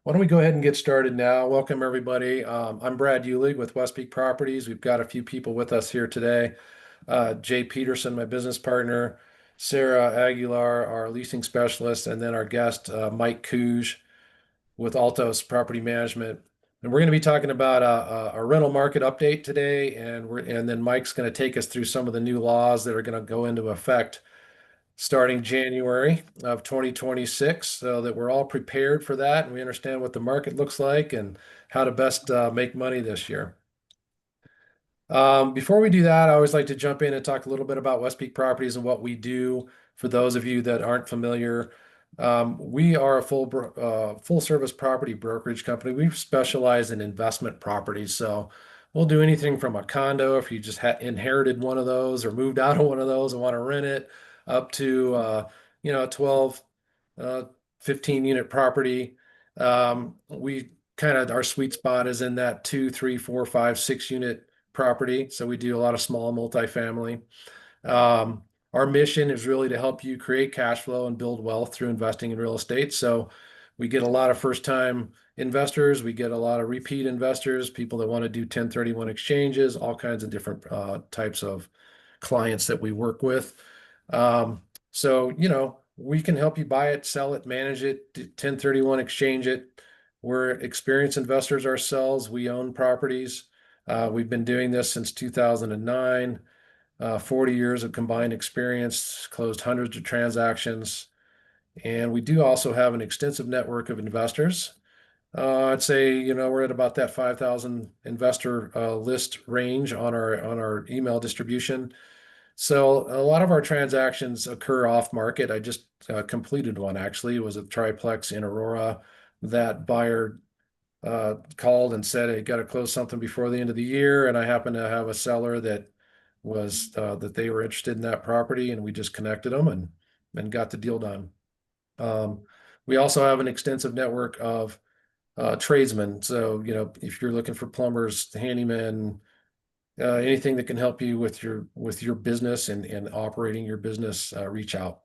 Why don't we go ahead and get started now? Welcome, everybody. I'm Brad Eulig with Westpeak Properties. We've got a few people with us here today. Jay Peterson, my business partner, Sara Aguilar, our leasing specialist, and then our guest, Mike Kooij with Altos Property Management. And we're going to be talking about a rental market update today, and then Mike's going to take us through some of the new laws that are going to go into effect starting January of 2026 so that we're all prepared for that and we understand what the market looks like and how to best make money this year. Before we do that, I always like to jump in and talk a little bit about Westpeak Properties and what we do. For those of you that aren't familiar, we are a full service property brokerage company. We specialize in investment properties. So we'll do anything from a condo if you just inherited one of those or moved out of one of those and want to rent it, up to a 12, uh, 15 unit property. We kind of our sweet spot is in that 2, 3, 4, 5, 6 unit property. So we do a lot of small multifamily. Um, our mission is really to help you create cash flow and build wealth through investing in real estate. So we get a lot of first time investors, we get a lot of repeat investors, people that want to do 1031 exchanges, all kinds of different types of clients that we work with. We can help you buy it, sell it, manage it, 1031 exchange it. We're experienced investors ourselves. We own properties. We've been doing this since 2009, 40 years of combined experience, closed hundreds of transactions. And we do also have an extensive network of investors. I'd say, we're at about that 5,000 investor list range on our email distribution. So a lot of our transactions occur off market. I just completed one actually. It was a triplex in Aurora. That buyer called and said, "I got to close something before the end of the year." And I happen to have a seller that they were interested in that property, and we just connected them and got the deal done. Um, we also have an extensive network of tradesmen. So, if you're looking for plumbers, handymen, anything that can help you with your business and operating your business, reach out.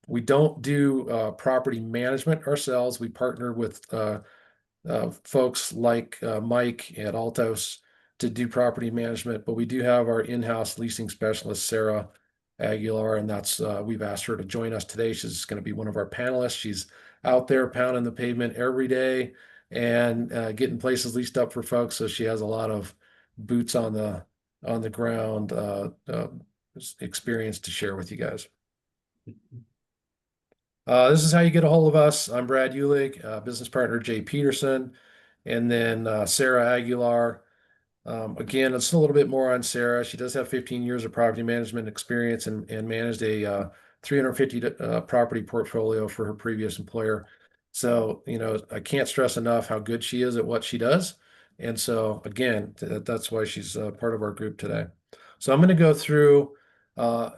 We don't do property management ourselves. We partner with folks like Mike at Altos to do property management, but we do have our in-house leasing specialist, Sara Aguilar, and that's we've asked her to join us today. She's going to be one of our panelists. She's out there pounding the pavement every day and getting places leased up for folks. So she has a lot of boots on the ground experience to share with you guys. This is how you get a hold of us. I'm Brad Eulig, business partner Jay Peterson, and then Sara Aguilar. Again, it's a little bit more on Sara. She does have 15 years of property management experience and managed a 350 property portfolio for her previous employer. So, I can't stress enough how good she is at what she does. And so, again, that's why she's part of our group today. So I'm going to go through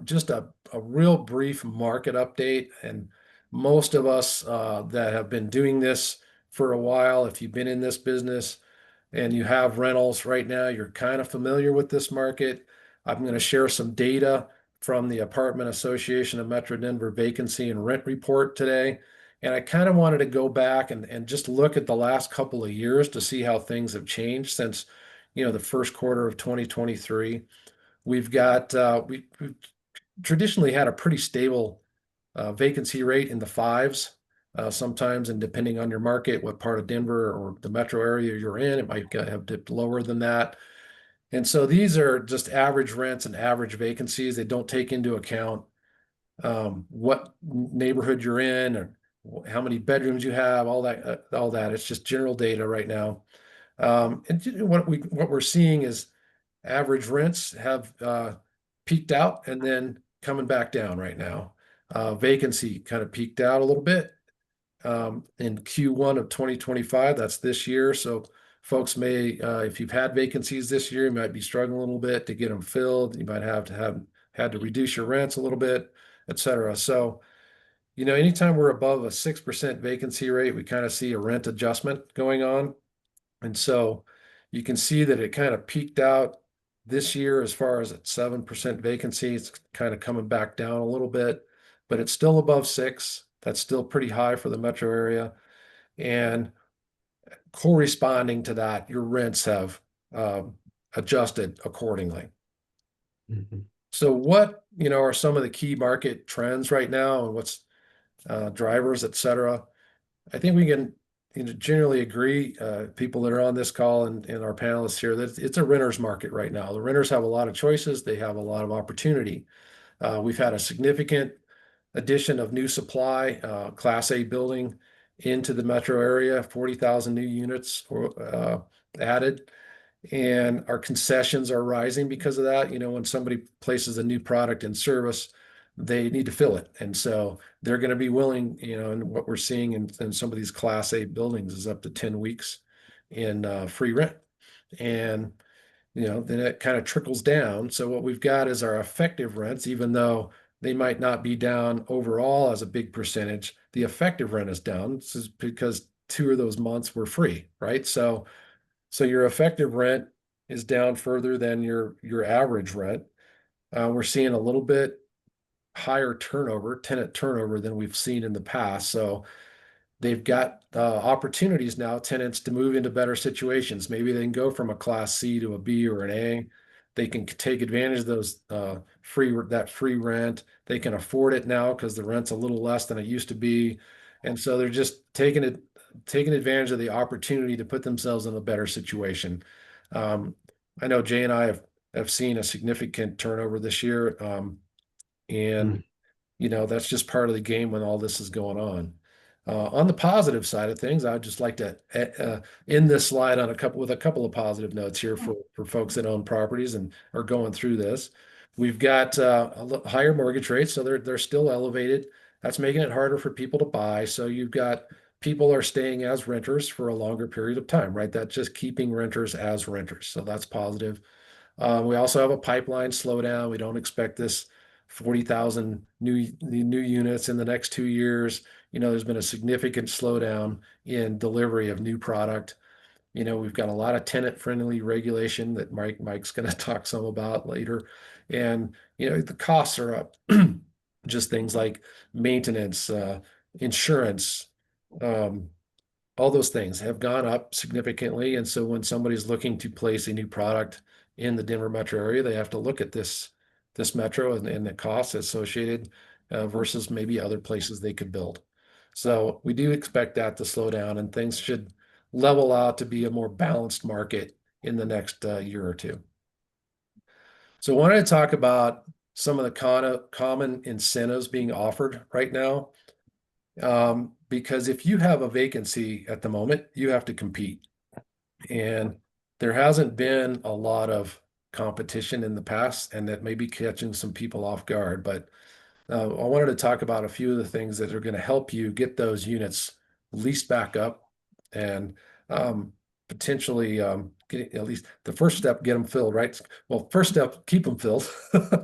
just a real brief market update. And most of us that have been doing this for a while, if you've been in this business, and you have rentals right now, you're kind of familiar with this market. I'm going to share some data from the Apartment Association of Metro Denver vacancy and rent report today. And I kind of wanted to go back and just look at the last couple of years to see how things have changed since, the first quarter of 2023. We've traditionally had a pretty stable vacancy rate in the fives. Sometimes, and depending on your market, what part of Denver or the metro area you're in, it might have dipped lower than that. And so these are just average rents and average vacancies. They don't take into account what neighborhood you're in or how many bedrooms you have, all that. It's just general data right now. And what we're seeing is average rents have peaked out and then coming back down right now. Vacancy kind of peaked out a little bit in Q1 of 2025. That's this year. So folks may, if you've had vacancies this year, you might be struggling a little bit to get them filled. You might have had to reduce your rents a little bit, et cetera. So, anytime we're above a 6% vacancy rate, we kind of see a rent adjustment going on. And so you can see that it kind of peaked out this year as far as at 7% vacancy. It's kind of coming back down a little bit, but it's still above 6. That's still pretty high for the metro area. And corresponding to that, your rents have adjusted accordingly. Mhm. So what, are some of the key market trends right now and what's drivers, et cetera? I think we can generally agree, people that are on this call and our panelists here, that it's a renter's market right now. The renters have a lot of choices. They have a lot of opportunity. We've had a significant addition of new supply, Class A building into the metro area, 40,000 new units added. And our concessions are rising because of that. When somebody places a new product in service, they need to fill it. And so they're going to be willing, and what we're seeing in some of these Class A buildings is up to 10 weeks in free rent. And then it kind of trickles down. So what we've got is our effective rents, even though they might not be down overall as a big percentage, the effective rent is down. This is because 2 of those months were free, right? So your effective rent is down further than your average rent. We're seeing a little bit higher turnover, tenant turnover than we've seen in the past. So they've got opportunities now, tenants, to move into better situations. Maybe they can go from a Class C to a B or an A. They can take advantage of those free rent. They can afford it now because the rent's a little less than it used to be, and so they're just taking advantage of the opportunity to put themselves in a better situation. Um, I know Jay and I have seen a significant turnover this year, and Mm. that's just part of the game when all this is going on. On the positive side of things, I'd just like to end this slide on a couple of positive notes here for folks that own properties and are going through this. We've got higher mortgage rates, so they're still elevated. That's making it harder for people to buy. So you've got people are staying as renters for a longer period of time, right? That's just keeping renters as renters. So that's positive. We also have a pipeline slowdown. We don't expect this 40,000 new units in the next 2 years. There's been a significant slowdown in delivery of new product. We've got a lot of tenant-friendly regulation that Mike's going to talk some about later. And, the costs are up. Just things like maintenance, insurance, um, all those things have gone up significantly. And so when somebody's looking to place a new product in the Denver metro area, they have to look at this metro and the costs associated versus maybe other places they could build. So we do expect that to slow down and things should level out to be a more balanced market in the next year or two. So I wanted to talk about some of the common incentives being offered right now. Because if you have a vacancy at the moment, you have to compete. And there hasn't been a lot of competition in the past, and that may be catching some people off guard. But I wanted to talk about a few of the things that are going to help you get those units leased back up and potentially get at least the first step, get them filled, right? Well, first step, keep them filled.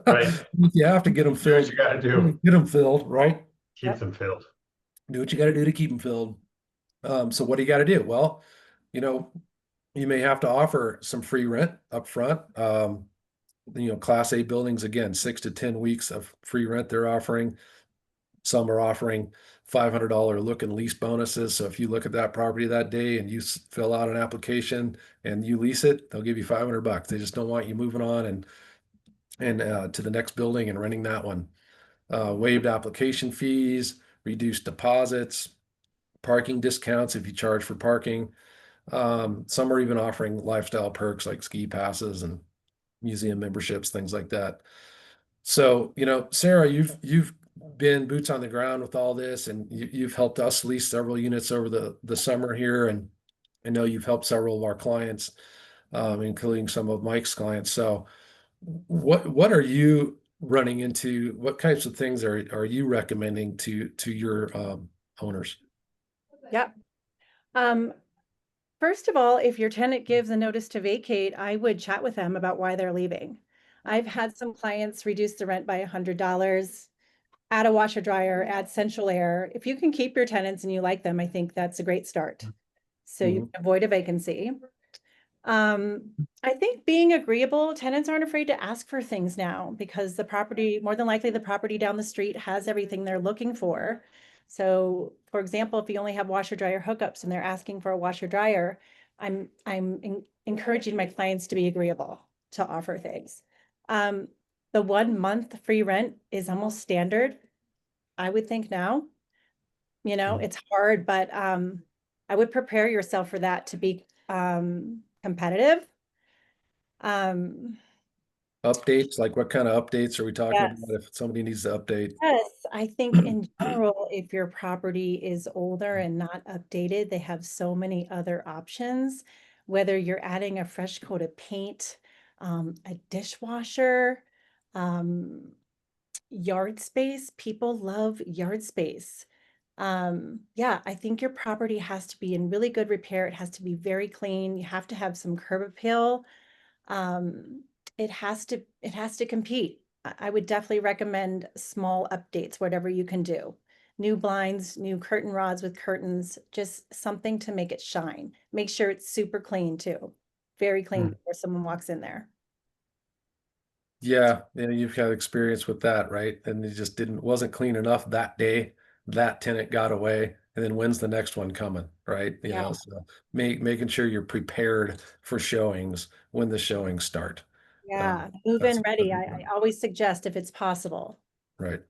Right. You have to get them Do what filled. you got to do. Get them filled, right? Keep them filled. Do what you got to do to keep them filled. So what do you got to do? Well, you know, you may have to offer some free rent up front. Class A buildings, again, 6 to 10 weeks of free rent they're offering. Some are offering $500 look and lease bonuses. So if you look at that property that day and you fill out an application and you lease it, they'll give you $500. They just don't want you moving on and to the next building and renting that one. Waived application fees, reduced deposits, parking discounts if you charge for parking. Some are even offering lifestyle perks like ski passes and museum memberships, things like that. So, Sarah, you've been boots on the ground with all this, and you've helped us lease several units over the summer here, and I know you've helped several of our clients, including some of Mike's clients. So, what are you running into? What types of things are you recommending to your owners? Yep. First of all, if your tenant gives a notice to vacate, I would chat with them about why they're leaving. I've had some clients reduce the rent by $100, add a washer dryer, add central air. If you can keep your tenants and you like them, I think that's a great start. So you can avoid a vacancy. I think being agreeable, tenants aren't afraid to ask for things now because more than likely the property down the street has everything they're looking for. So for example, if you only have washer dryer hookups and they're asking for a washer dryer, I'm encouraging my clients to be agreeable to offer things. The 1 month free rent is almost standard, I would think now. You know, Mm. it's hard, but I would prepare yourself for that to be competitive. Um, Updates, like what kind of updates are we talking yes. about if somebody needs to update? Yes, I think in general, if your property is older and not updated, they have so many other options. Whether you're adding a fresh coat of paint, a dishwasher, um, yard space, people love yard space. Yeah, I think your property has to be in really good repair. It has to be very clean. You have to have some curb appeal. Um, it has to compete. I would definitely recommend small updates, whatever you can do. New blinds, new curtain rods with curtains, just something to make it shine. Make sure it's super clean too. Very clean Mm. before someone walks in there. Yeah, you've had experience with that, right? And it just wasn't clean enough that day. That tenant got away, and then when's the next one coming, right? Yeah. So making sure you're prepared for showings when the showings start. Yeah, move in That's ready. I always suggest if it's possible. right.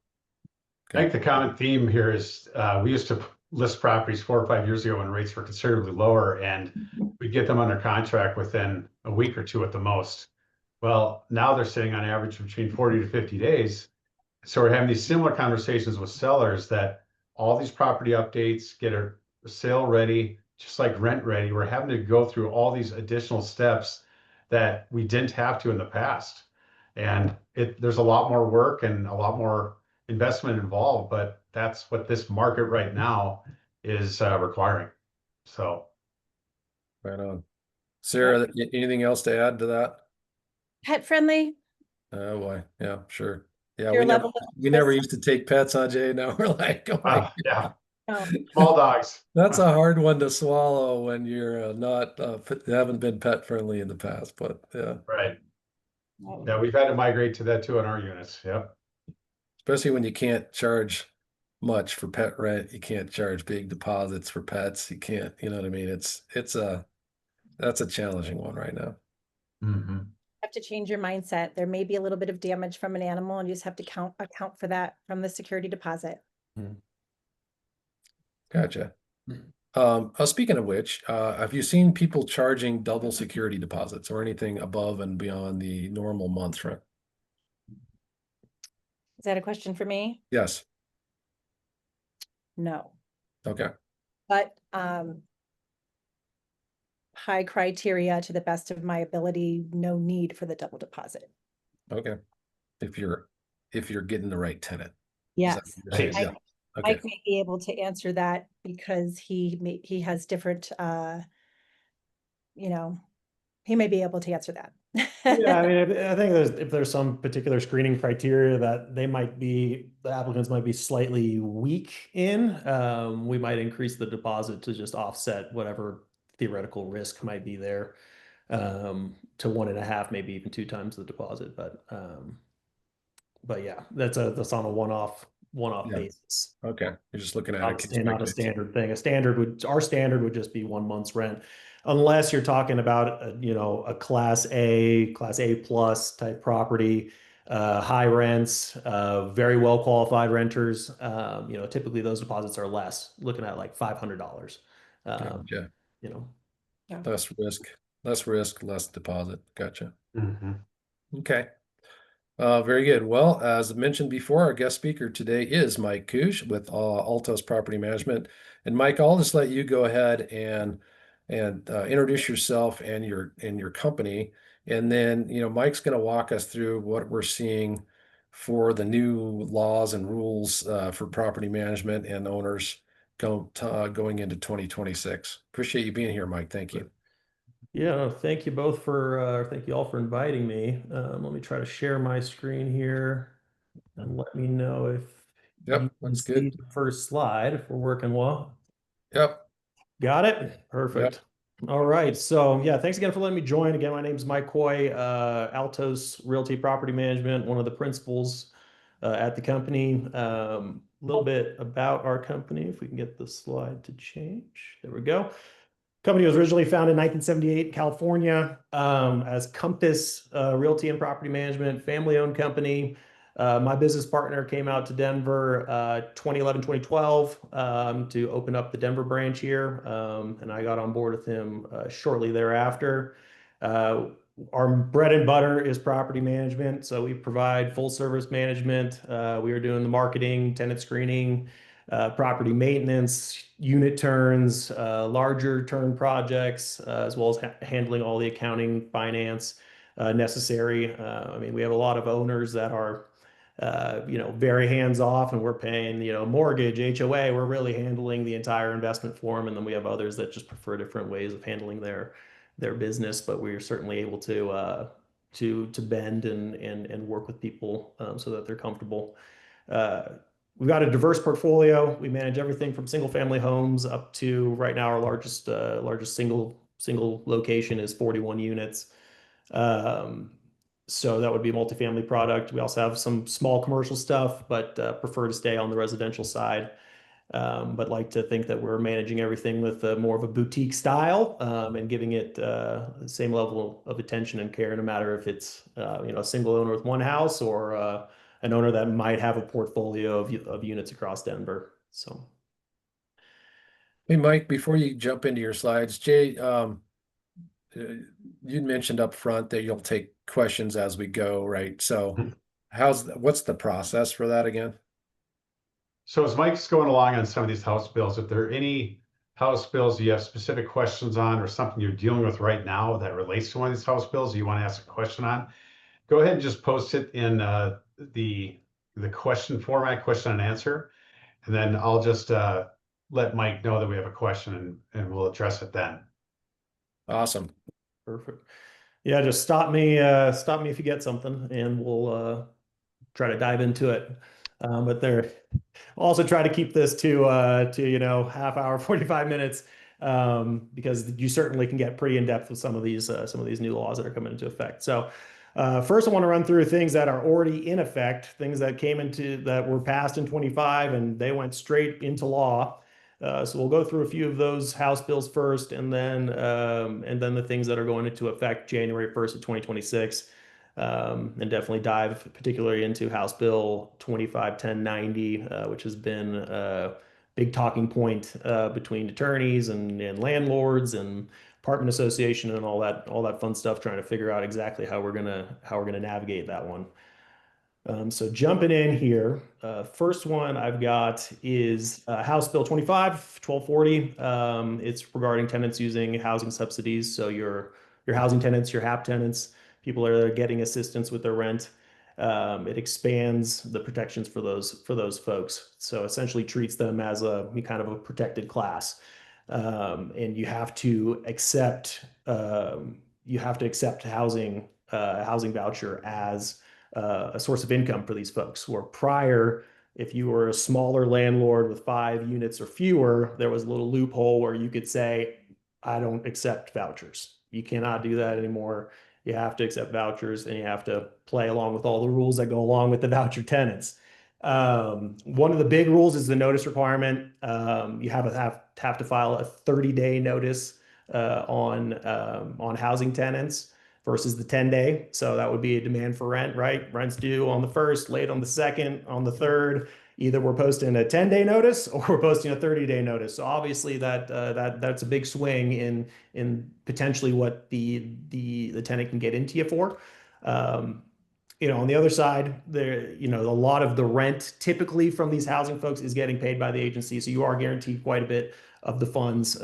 I Okay. think the common theme here is we used to list properties 4 or 5 years ago when rates were considerably lower, and we'd get them under contract within a week or two at the most. Well, now they're sitting on average between 40 to 50 days. So we're having these similar conversations with sellers that all these property updates get a sale ready, just like rent ready. We're having to go through all these additional steps that we didn't have to in the past. And there's a lot more work and a lot more investment involved, but that's what this market right now is requiring. So, Right on. Yep. Sarah, anything else to add to that? Pet friendly, Oh boy, yeah, sure. Yeah, your level of we never interest. used to take pets on Jay. Now we're like, oh my, yeah, No, small dogs. that's a hard one to swallow when you're not haven't been pet friendly in the past. But yeah, Right. no. Yeah, we've had to migrate to that too in our units. Yep. especially when you can't charge much for pet rent, you can't charge big deposits for pets. You can't, you know what I mean? That's a challenging one right now. Mm-hmm. Have to change your mindset. There may be a little bit of damage from an animal and you just have to account for that from the security deposit. Hmm. Gotcha. Speaking of which, have you seen people charging double security deposits or anything above and beyond the normal month's rent? Is that a question for me? Yes. No, Okay. but high criteria to the best of my ability, no need for the double deposit. Okay. If you're getting the right tenant. Is that Yes, what you're saying? Yeah. Okay. Mike may be able to answer that because he has different you know, he may be able to answer that. Yeah, I mean, I think if there's some particular screening criteria that the applicants might be slightly weak in, we might increase the deposit to just offset whatever theoretical risk might be there, to 1.5, maybe even 2 times the deposit. But yeah, that's on a one-off Yeah. basis. Okay. You're just looking at it case by Not a case. standard thing. Our standard would just be 1 month's rent, unless you're talking about a class A plus type property, high rents, very well qualified renters. Typically those deposits are less, looking at like $500. Gotcha. You know, Yeah. Less risk, less deposit. Gotcha. Mm-hmm. Okay. Very good. Well, as mentioned before, our guest speaker today is Mike Kooij with Altos Property Management. And Mike, I'll just let you go ahead and introduce yourself and your company, and then Mike's going to walk us through what we're seeing for the new laws and rules for property management and owners going into 2026. Appreciate you being here, Mike. Thank you. yeah. Thank you all for inviting me. Let me try to share my screen here and let me know if you Yep, can that's see good. the first slide if we're working well. Yep, Got it? yep. Perfect. All right. So yeah, thanks again for letting me join. Again, my name is Mike Kooij, Altos Realty Property Management, one of the principals at the company. A little bit about our company, if we can get the slide to change. There we go. Company was originally founded in 1978 in California as Compass Realty and Property Management, family-owned company. My business partner came out to Denver 2011, 2012 to open up the Denver branch here, and I got on board with him shortly thereafter. Our bread and butter is property management, so we provide full service management. We are doing the marketing, tenant screening, property maintenance, unit turns, larger turn projects, as well as handling all the accounting, finance necessary. I mean, we have a lot of owners that are, very hands off, and we're paying, mortgage, HOA. We're really handling the entire investment for them, and then we have others that just prefer different ways of handling their business. But we are certainly able to bend and work with people so that they're comfortable. We've got a diverse portfolio. We manage everything from single family homes up to right now our largest single location is 41 units. So that would be a multifamily product. We also have some small commercial stuff, but prefer to stay on the residential side. But like to think that we're managing everything with more of a boutique style and giving it the same level of attention and care, no matter if it's a single owner with one house or an owner that might have a portfolio of units across Denver. So, Hey, Mike, before you jump into your slides, Jay, you mentioned up front that you'll take questions as we go, right? So what's the process for that again? So as Mike's going along on some of these house bills, if there are any house bills you have specific questions on or something you're dealing with right now that relates to one of these house bills you want to ask a question on, go ahead and just post it in the question format, question and answer. And then I'll just let Mike know that we have a question and we'll address it then. Awesome. perfect. Yeah, just stop me if you get something, and we'll try to dive into it. But there, also try to keep this to half hour, 45 minutes, because you certainly can get pretty in depth with some of these new laws that are coming into effect. So first, I want to run through things that are already in effect, things that were passed in 25 and they went straight into law. So we'll go through a few of those House bills first, and then the things that are going into effect January 1st of 2026. And definitely dive particularly into House Bill 251090, which has been a big talking point between attorneys and landlords and apartment association and all that fun stuff, trying to figure out exactly how we're gonna navigate that one. So jumping in here, first one I've got is House Bill 1240. It's regarding tenants using housing subsidies. So your housing tenants, your HAP tenants, people are getting assistance with their rent. It expands the protections for those folks. So essentially treats them as a kind of a protected class. And you have to accept housing voucher as a source of income for these folks. Where prior, if you were a smaller landlord with 5 units or fewer, there was a little loophole where you could say, I don't accept vouchers. You cannot do that anymore. You have to accept vouchers, and you have to play along with all the rules that go along with the voucher tenants. One of the big rules is the notice requirement. You have to file a 30-day notice on housing tenants versus the 10-day. So that would be a demand for rent, right? Rent's due on the 1st, late on the 2nd, on the 3rd. Either we're posting a 10-day notice or we're posting a 30-day notice. So obviously that's a big swing in potentially what the tenant can get into you for. On the other side, a lot of the rent typically from these housing folks is getting paid by the agency. So you are guaranteed quite a bit of the funds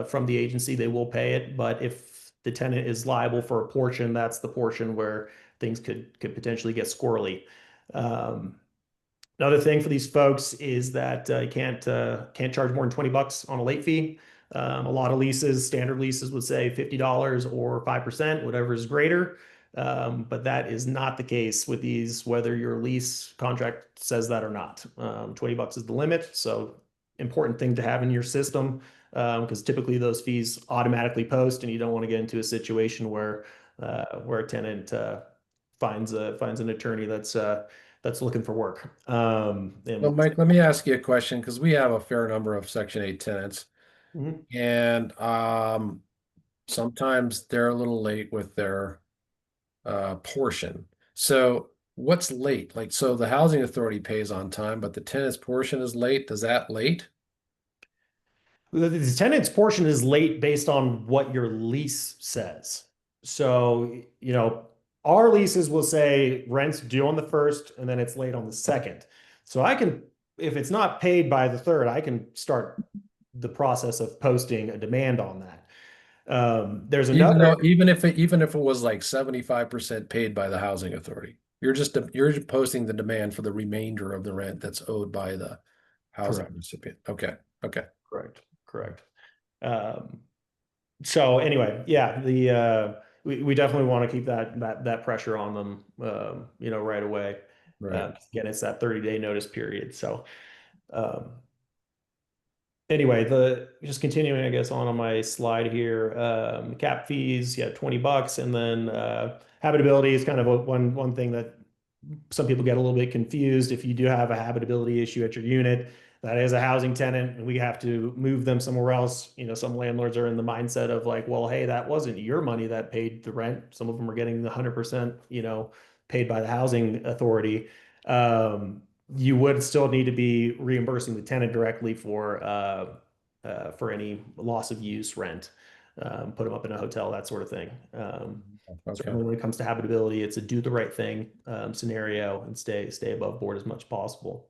from the agency. They will pay it, but if the tenant is liable for a portion, that's the portion where things could potentially get squirrely. Another thing for these folks is that you can't charge more than $20 on a late fee. A lot of standard leases would say $50 or 5%, whatever is greater. But that is not the case with these, whether your lease contract says that or not. $20 is the limit. So important thing to have in your system, because typically those fees automatically post, and you don't want to get into a situation where a tenant finds an attorney that's that's looking for work. Well, Mike, let me ask you a question because we have a fair number of Section 8 tenants, Mhm. and sometimes they're a little late with their portion. So what's late? Like, so the housing authority pays on time, but the tenant's portion is late. Does that late? The tenant's portion is late based on what your lease says. So, our leases will say rent's due on the first and then it's late on the second. So I can, if it's not paid by the third, I can start the process of posting a demand on that. There's Even another. though, even if it was like 75% paid by the housing authority, you're just posting the demand for the remainder of the rent that's owed by the housing Correct. recipient. Okay. Okay. Correct. Correct. Um, so anyway, yeah, we definitely want to keep that pressure on them, right away. Right. Again, it's that 30-day notice period. So um, anyway, the just continuing, I guess, on my slide here, cap fees, yeah, $20, and then habitability is kind of one thing that some people get a little bit confused. If you do have a habitability issue at your unit, that is a housing tenant, and we have to move them somewhere else. Some landlords are in the mindset of like, well, hey, that wasn't your money that paid the rent. Some of them are getting the 100%, paid by the housing authority. You would still need to be reimbursing the tenant directly for any loss of use rent, put them up in a hotel, that sort of thing. Okay. Certainly when it comes to habitability, it's a do the right thing scenario and stay above board as much as possible.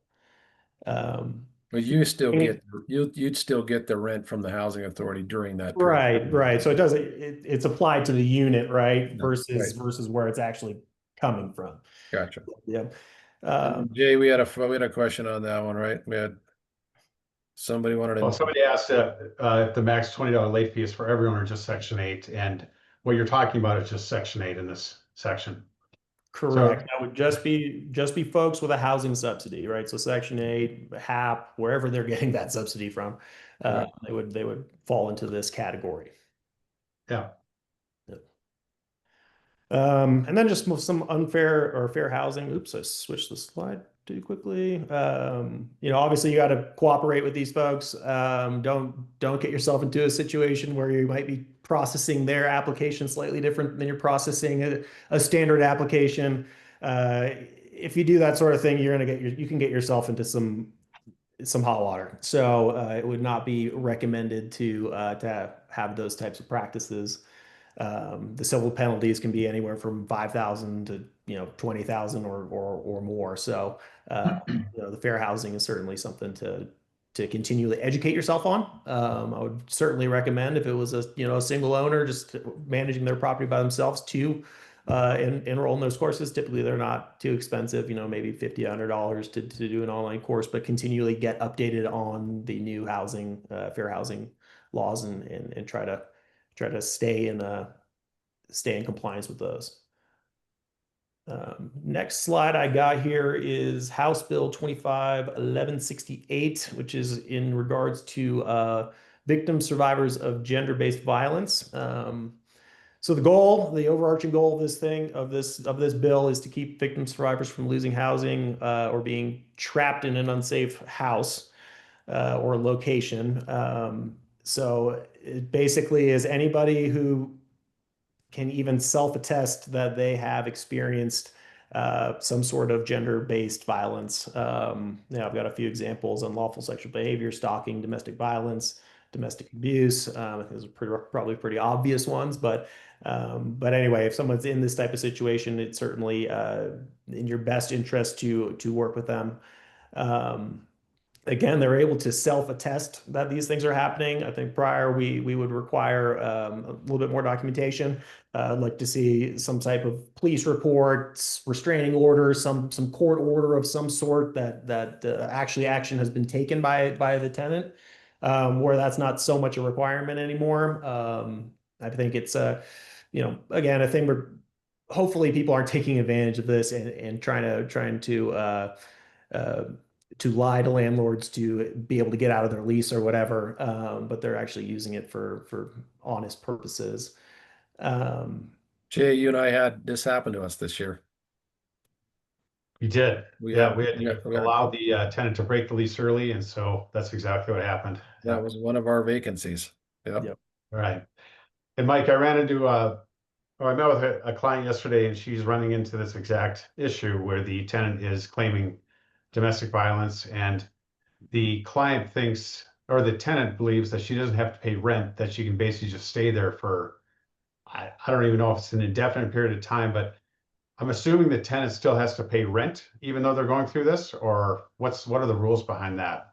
But you still And- get you'd still get the rent from the housing authority during that period. right, right. So it's applied to the unit, right? Yeah, Versus right. versus where it's actually coming from. Gotcha. Yeah. And Jay, we had a question on that one, right? We had somebody wanted Well, to. somebody asked if the max $20 late fee is for everyone or just Section 8, and what you're talking about is just Section 8 in this section. So, Correct. That would just be folks with a housing subsidy, right? So Section 8, HAP, wherever they're getting that subsidy from, Right. they would fall into this category. yeah. And then just some unfair or fair housing. Oops, I switched the slide too quickly. Obviously you got to cooperate with these folks. Don't get yourself into a situation where you might be processing their application slightly different than you're processing a standard application. If you do that sort of thing, you can get yourself into some hot water. So it would not be recommended to have those types of practices. The civil penalties can be anywhere from 5,000 to 20,000 or more. So the fair housing is certainly something to continually educate yourself on. I would certainly recommend if it was a single owner just managing their property by themselves to enroll in those courses. Typically, they're not too expensive. Maybe $50, $100 to do an online course, but continually get updated on the new housing, fair housing laws and try to stay in compliance with those. Next slide I got here is House Bill 25-1168, which is in regards to victim survivors of gender-based violence. So the overarching goal of this bill is to keep victim survivors from losing housing or being trapped in an unsafe house or location. So it basically is anybody who can even self-attest that they have experienced some sort of gender-based violence. I've got a few examples: unlawful sexual behavior, stalking, domestic violence, domestic abuse. Those are probably pretty obvious ones, but anyway, if someone's in this type of situation, it's certainly in your best interest to work with them. Again, they're able to self-attest that these things are happening. I think prior we would require a little bit more documentation. I'd like to see some type of police reports, restraining order, some court order of some sort that actually action has been taken by the tenant. Where that's not so much a requirement anymore. I think it's again a thing where hopefully people aren't taking advantage of this and trying to lie to landlords to be able to get out of their lease or whatever, but they're actually using it for honest purposes. Jay, you and I had this happen to us this year. We did. We Yeah, have, we had we to got, we got, allow the tenant to break the lease early, and so that's exactly what happened. that was one of our vacancies. Yep. Yep. All right. And Mike, I ran into I met with a client yesterday, and she's running into this exact issue where the tenant is claiming domestic violence, and the client thinks, or the tenant believes that she doesn't have to pay rent, that she can basically just stay there for, I don't even know if it's an indefinite period of time, but I'm assuming the tenant still has to pay rent even though they're going through this, or what are the rules behind that?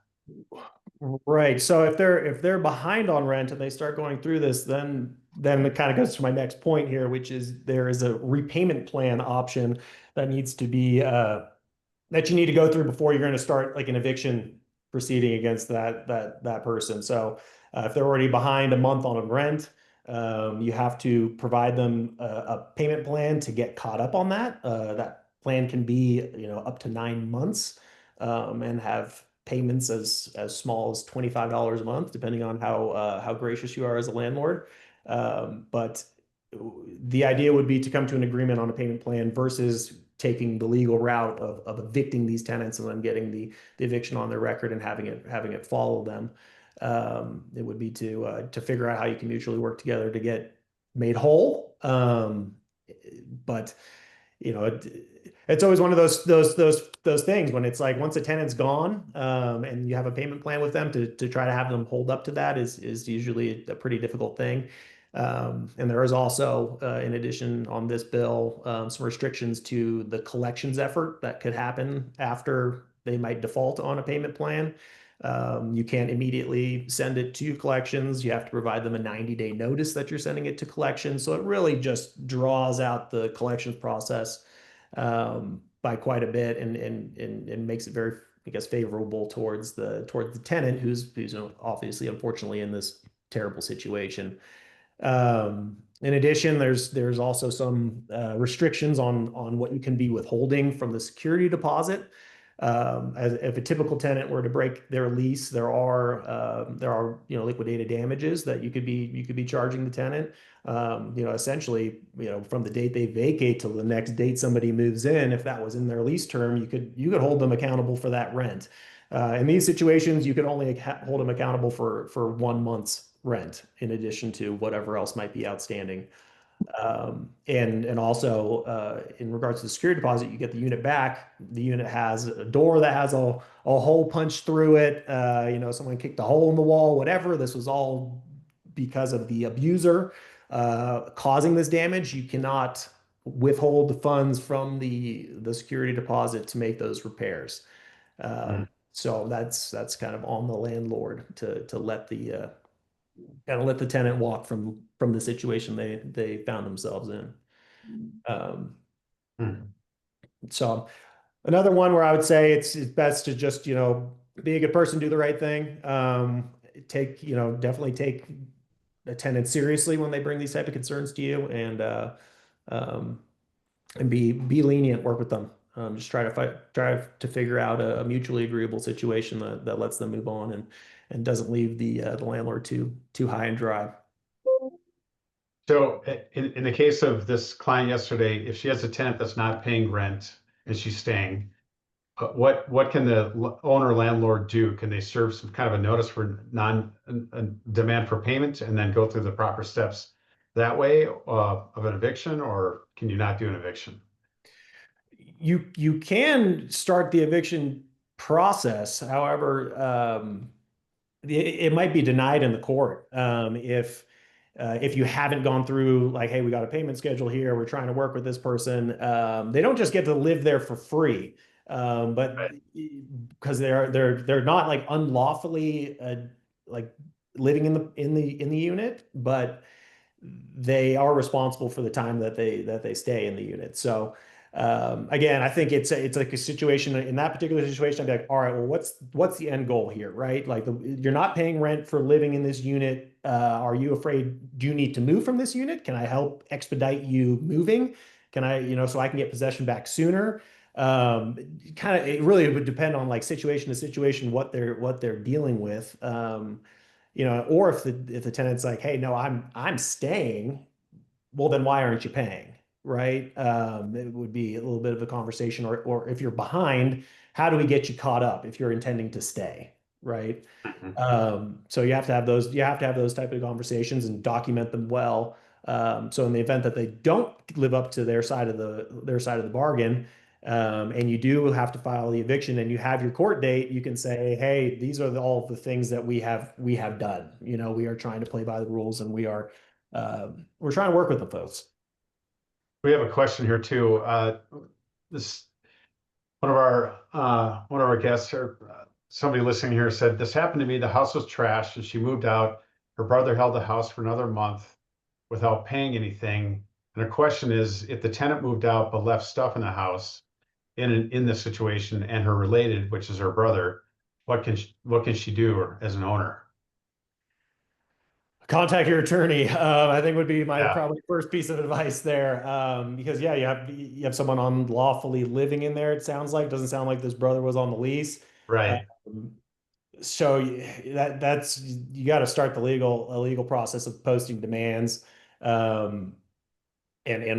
Right. So if they're behind on rent and they start going through this, then it kind of goes to my next point here, which is there is a repayment plan option that needs to be that you need to go through before you're going to start like an eviction proceeding against that person. So if they're already behind a month on rent, you have to provide them a payment plan to get caught up on that. That plan can be, up to 9 months, and have payments as small as $25 a month, depending on how gracious you are as a landlord. But the idea would be to come to an agreement on a payment plan versus taking the legal route of evicting these tenants and then getting the eviction on their record and having it follow them. It would be to figure out how you can mutually work together to get made whole. But it's always one of those things when it's like once a tenant's gone, and you have a payment plan with them to try to have them hold up to that is usually a pretty difficult thing. And there is also, in addition on this bill, some restrictions to the collections effort that could happen after they might default on a payment plan. You can't immediately send it to collections. You have to provide them a 90-day notice that you're sending it to collections. So it really just draws out the collections process by quite a bit and makes it very, I guess, favorable towards the tenant who's obviously, unfortunately, in this terrible situation. In addition, there's also some restrictions on what you can be withholding from the security deposit. As if a typical tenant were to break their lease, there are liquidated damages that you could be charging the tenant. Essentially, from the date they vacate till the next date somebody moves in, if that was in their lease term, you could hold them accountable for that rent. In these situations, you can only hold them accountable for 1 month's rent in addition to whatever else might be outstanding. And also, in regards to the security deposit, you get the unit back. The unit has a door that has a hole punched through it. Someone kicked a hole in the wall, whatever. This was all because of the abuser causing this damage. You cannot withhold the funds from the security deposit to make those repairs. Mm. So that's kind of on the landlord to let the tenant walk from the situation they found themselves in. Um, Mm. so another one where I would say it's best to just be a good person, do the right thing. Definitely take the tenant seriously when they bring these type of concerns to you, um, and be lenient, work with them. Just try to figure out a mutually agreeable situation that lets them move on and doesn't leave the landlord too high and dry. So in the case of this client yesterday, if she has a tenant that's not paying rent and she's staying, what can the owner landlord do? Can they serve some kind of a notice for demand for payment and then go through the proper steps that way of an eviction, or can you not do an eviction? You can start the eviction process. However, it might be denied in the court if you haven't gone through like, hey, we got a payment schedule here. We're trying to work with this person. They don't just get to live there for free, but Right. because they're not like unlawfully like living in the unit, but they are responsible for the time that they stay in the unit. So again, I think it's like a situation in that particular situation. I'd be like, all right, well, what's the end goal here, right? Like you're not paying rent for living in this unit. Are you afraid? Do you need to move from this unit? Can I help expedite you moving? Can I, so I can get possession back sooner? It really would depend on like situation to situation what they're dealing with. Or if the tenant's like, hey, no, I'm staying, well, then why aren't you paying? right? It would be a little bit of a conversation, or if you're behind, how do we get you caught up if you're intending to stay, right? Mhm. So you have to have those, type of conversations and document them well. So in the event that they don't live up to their side of the bargain, and you do have to file the eviction and you have your court date, you can say, hey, these are all of the things that we have done. You know, we are trying to play by the rules, and we're trying to work with the folks. We have a question here too. This one of our guests or somebody listening here said, this happened to me. The house was trashed and she moved out. Her brother held the house for another month without paying anything. And the question is, if the tenant moved out but left stuff in the house in this situation and her related, which is her brother, what can she do as an owner? Contact your attorney. I think would be my Yeah. probably first piece of advice there. Because yeah, you have someone unlawfully living in there. It sounds like, doesn't sound like this brother was on the lease. Right. So that's you got to start the legal process of posting demands, and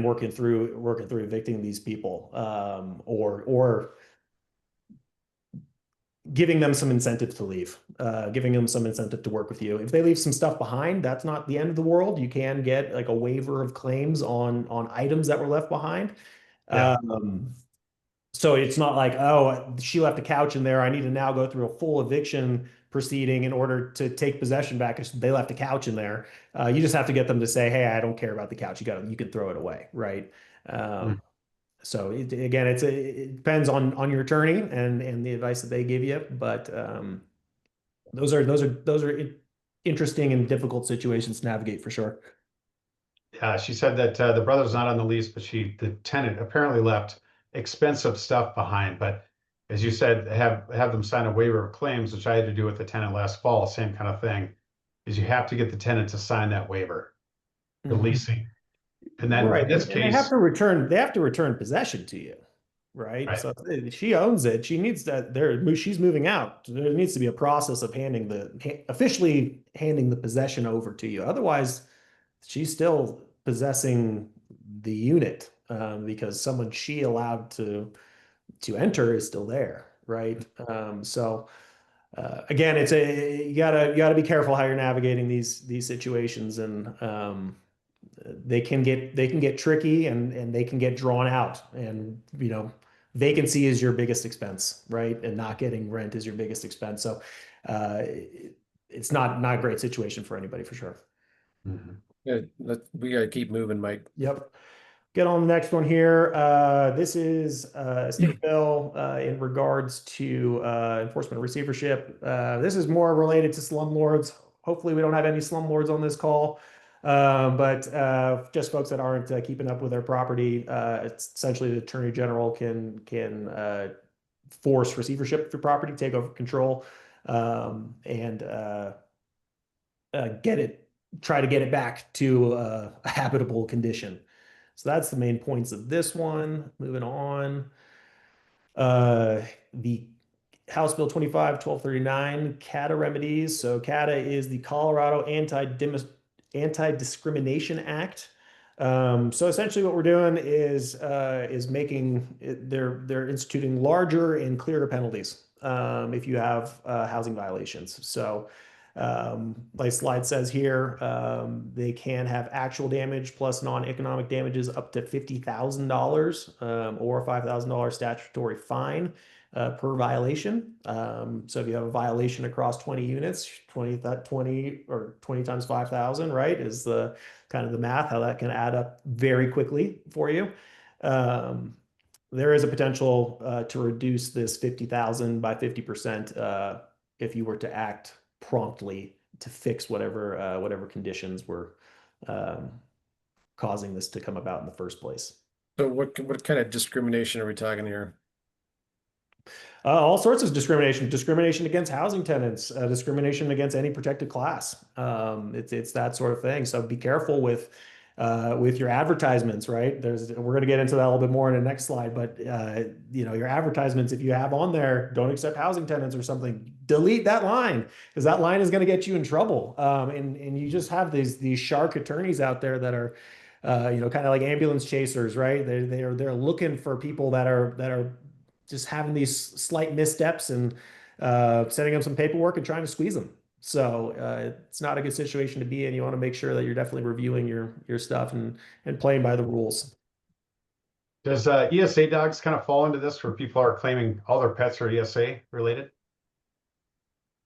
working through evicting these people, or giving them some incentive to leave, giving them some incentive to work with you. If they leave some stuff behind, that's not the end of the world. You can get like a waiver of claims on items that were left behind. Yeah. So it's not like, oh, she left a couch in there, I need to now go through a full eviction proceeding in order to take possession back because they left a couch in there. You just have to get them to say, hey, I don't care about the couch. You can throw it away, right? Mm. So again, it depends on your attorney and the advice that they give you, but those are interesting and difficult situations to navigate for sure. She said that the brother's not on the lease, but the tenant apparently left expensive stuff behind. But as you said, have them sign a waiver of claims, which I had to do with the tenant last fall. Same kind of thing, is you have to get the tenant to sign that waiver, the leasing, and then Right, in this and they have case, to return possession to you, right? right, So if she owns it, she needs that she's moving out. There needs to be a process of officially handing the possession over to you. Otherwise, she's still possessing the unit, because someone she allowed to enter is still there, right? So again, you gotta be careful how you're navigating these situations, and they can get tricky, and they can get drawn out, and vacancy is your biggest expense, right? And not getting rent is your biggest expense. So it's not a great situation for anybody for sure. Mhm. Yeah, we gotta keep moving, Mike. Yep. Get on the next one here. This is a state bill in regards to enforcement of receivership. This is more related to slumlords. Hopefully, we don't have any slumlords on this call, but just folks that aren't keeping up with their property. It's essentially the attorney general can force receivership of your property, take over control, and try to get it back to a habitable condition. So that's the main points of this one. Moving on. The House Bill 25-1239, CATA remedies. So CATA is the Colorado Anti-Discrimination Act. So essentially what we're doing is they're instituting larger and clearer penalties if you have housing violations. So like slide says here, they can have actual damage plus non-economic damages up to $50,000, or a $5,000 statutory fine per violation. So if you have a violation across 20 units, 20 or 20 times 5,000, right, is the kind of the math, how that can add up very quickly for you. There is a potential to reduce this 50,000 by 50% if you were to act promptly to fix whatever conditions were causing this to come about in the first place. So what kind of discrimination are we talking here? All sorts of discrimination against housing tenants, discrimination against any protected class. It's that sort of thing. So be careful with your advertisements, right? We're going to get into that a little bit more in the next slide, but your advertisements, if you have on there, don't accept housing tenants or something, delete that line, because that line is going to get you in trouble. And you just have these shark attorneys out there that are kind of like ambulance chasers, right? They're looking for people that are just having these slight missteps and setting up some paperwork and trying to squeeze them. So it's not a good situation to be in. You want to make sure that you're definitely reviewing your stuff and playing by the rules. Does ESA dogs kind of fall into this where people are claiming all their pets are ESA related?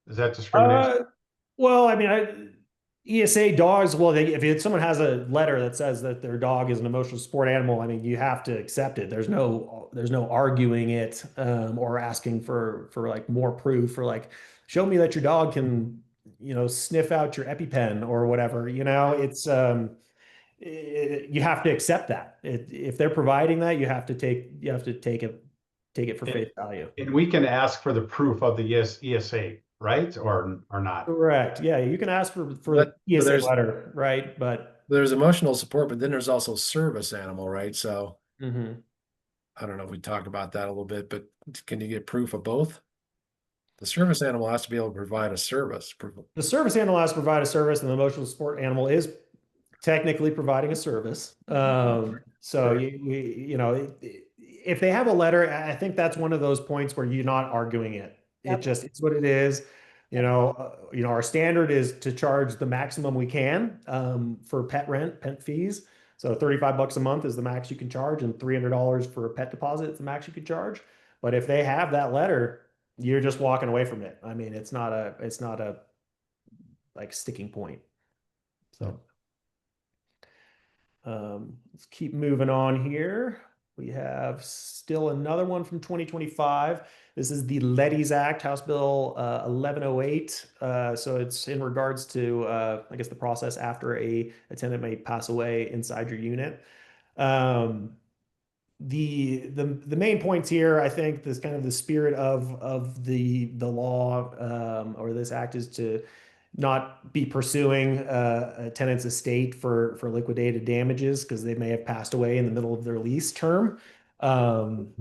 Is that discrimination? Uh, well, I mean, ESA dogs. Well, if someone has a letter that says that their dog is an emotional support animal, I mean, you have to accept it. There's no arguing it or asking for like more proof or like show me that your dog can sniff out your EpiPen or whatever. It's you have to accept that. If they're providing that, you have to take it for face value. And we can ask for the proof of the ESA, right? Or not? Correct. Yeah, you can ask for the But ESA letter, right? But there's emotional support, but then there's also service animal, right? So mhm. I don't know if we talk about that a little bit, but can you get proof of both? The service animal has to be able to provide a service. The service animal has to provide a service, and the emotional support animal is technically providing a service. So Sure. if they have a letter, I think that's one of those points where you're not arguing it. It Yep. just it's what it is. Our standard is to charge the maximum we can for pet fees. So $35 a month is the max you can charge, and $300 for a pet deposit is the max you can charge. But if they have that letter, you're just walking away from it. I mean, it's not a like sticking point. So let's keep moving on here. We have still another one from 2025. This is the Lettys Act, House Bill 1108. So it's in regards to, I guess, the process after a tenant may pass away inside your unit. The main points here, I think, this kind of the spirit of the law or this act is to not be pursuing a tenant's estate for liquidated damages because they may have passed away in the middle of their lease term. Um,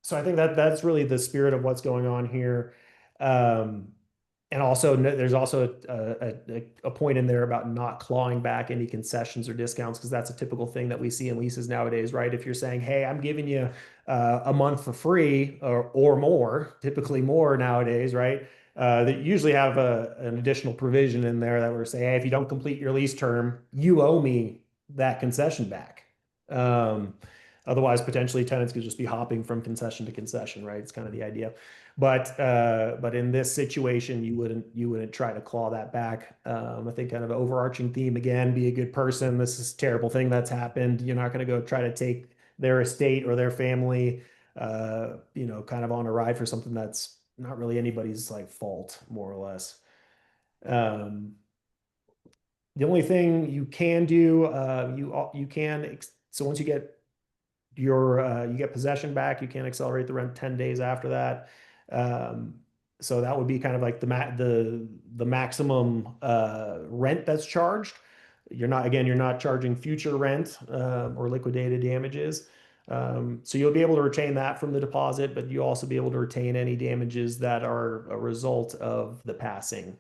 so I think that's really the spirit of what's going on here. Um, and also, there's also a point in there about not clawing back any concessions or discounts because that's a typical thing that we see in leases nowadays, right? If you're saying, "Hey, I'm giving you a month for free or more," typically more nowadays, right? That usually have an additional provision in there that we're saying, "Hey, if you don't complete your lease term, you owe me that concession back." Um, Otherwise, potentially tenants could just be hopping from concession to concession, right? It's kind of the idea. But in this situation, you wouldn't try to claw that back. I think kind of an overarching theme again, be a good person. This is a terrible thing that's happened. You're not going to go try to take their estate or their family, kind of on a ride for something that's not really anybody's like fault, more or less. Um, the only thing you can do, you can, so once you get possession back, you can't accelerate the rent 10 days after that. So that would be kind of like the maximum rent that's charged. You're not charging future rent or liquidated damages. So you'll be able to retain that from the deposit, but you'll also be able to retain any damages that are a result of the passing.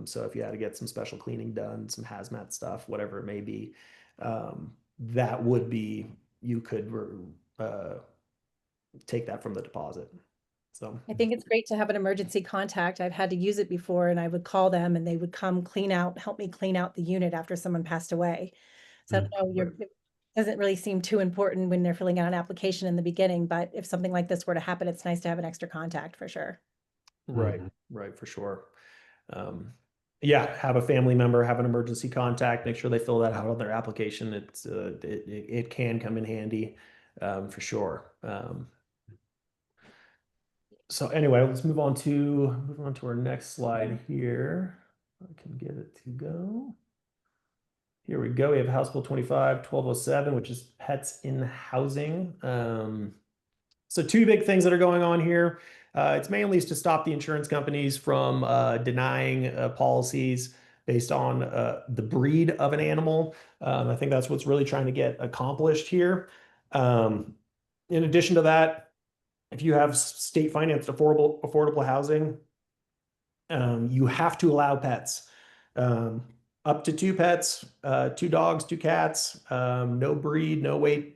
So if you had to get some special cleaning done, some hazmat stuff, whatever it may be, that would be, you could take that from the deposit. So I think it's great to have an emergency contact. I've had to use it before and I would call them and they would come help me clean out the unit after someone passed away. So no, it doesn't really seem too important when they're filling out an application in the beginning, but if something like this were to happen, it's nice to have an extra contact for sure. right, for sure. Yeah, have a family member, have an emergency contact, make sure they fill that out on their application. It can come in handy for sure. So anyway, let's move on to our next slide here. I can get it to go. Here we go. We have House Bill 1207, which is pets in housing. So two big things that are going on here. It's mainly to stop the insurance companies from denying policies based on the breed of an animal. I think that's what's really trying to get accomplished here. In addition to that, if you have state financed affordable housing, you have to allow pets. up to 2 pets, 2 dogs, 2 cats, no breed, no weight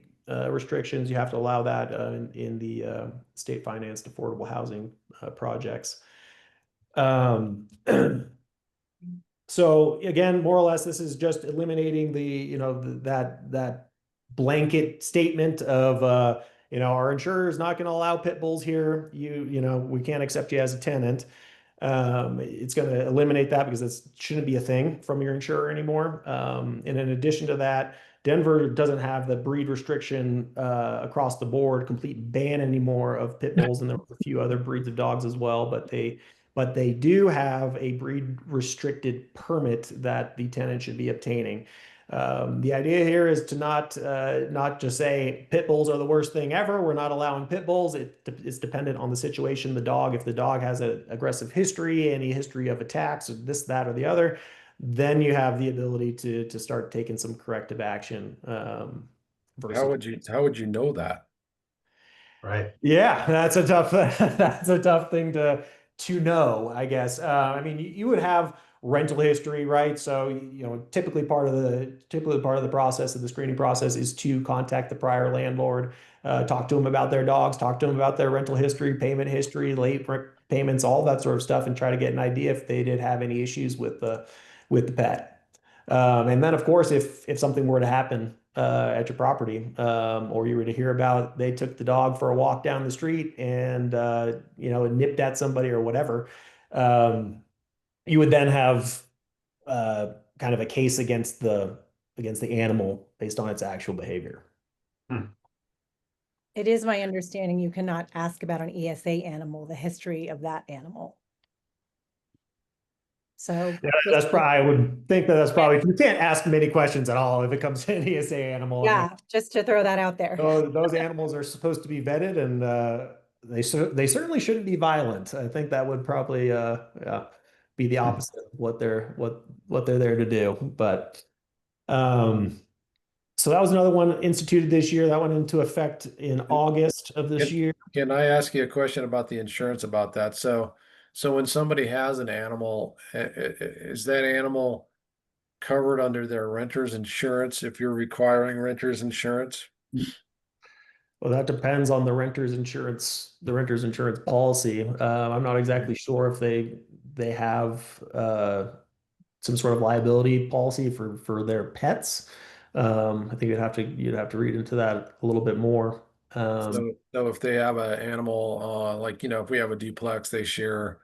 restrictions. You have to allow that in the state financed affordable housing projects. So again, more or less, this is just eliminating that blanket statement of our insurer is not going to allow pit bulls here. We can't accept you as a tenant. It's going to eliminate that because it shouldn't be a thing from your insurer anymore. And in addition to that, Denver doesn't have the breed restriction across the board, complete ban anymore of pit bulls, and there were a few other breeds of dogs as well, but they do have a breed restricted permit that the tenant should be obtaining. The idea here is to not just say pit bulls are the worst thing ever. We're not allowing pit bulls. It's dependent on the situation, the dog. If the dog has an aggressive history, any history of attacks, or this, that, or the other, then you have the ability to start taking some corrective action. How would you know that? Right. Yeah, that's a tough that's a tough thing to know, I guess. I mean, you would have rental history, right? So, typically part of the process of the screening process is to contact the prior landlord, talk to them about their dogs, talk to them about their rental history, payment history, late payments, all that sort of stuff, and try to get an idea if they did have any issues with the pet. And then, of course, if something were to happen at your property, or you were to hear about they took the dog for a walk down the street and it nipped at somebody or whatever, you would then have kind of a case against the animal based on its actual behavior. It is my understanding you cannot ask about an ESA animal, the history of that animal. So Yeah, that's probably, I would think that's probably, you can't ask many questions at all if it comes to an ESA animal. yeah, just to throw that out there. Those animals are supposed to be vetted, and they certainly shouldn't be violent. I think that would probably be the opposite of what they're there to do. But so that was another one instituted this year. That went into effect in August of this year. Can I ask you a question about the insurance about that? So when somebody has an animal, is that animal covered under their renter's insurance if you're requiring renter's insurance? Well, that depends on the renter's insurance policy. I'm not exactly sure if they have some sort of liability policy for their pets. I think you'd have to read into that a little bit more. So if they have an animal, like, if we have a duplex, they share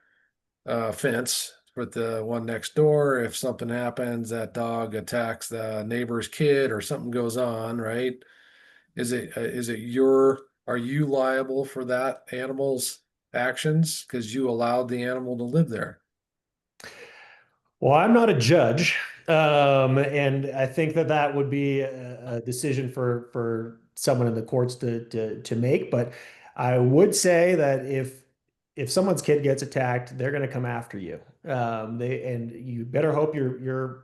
a fence with the one next door. If something happens, that dog attacks the neighbor's kid or something goes on, right? Are you liable for that animal's actions because you allowed the animal to live there? Well, I'm not a judge, and I think that would be a decision for someone in the courts to make. But I would say that if someone's kid gets attacked, they're going to come after you. And you better hope your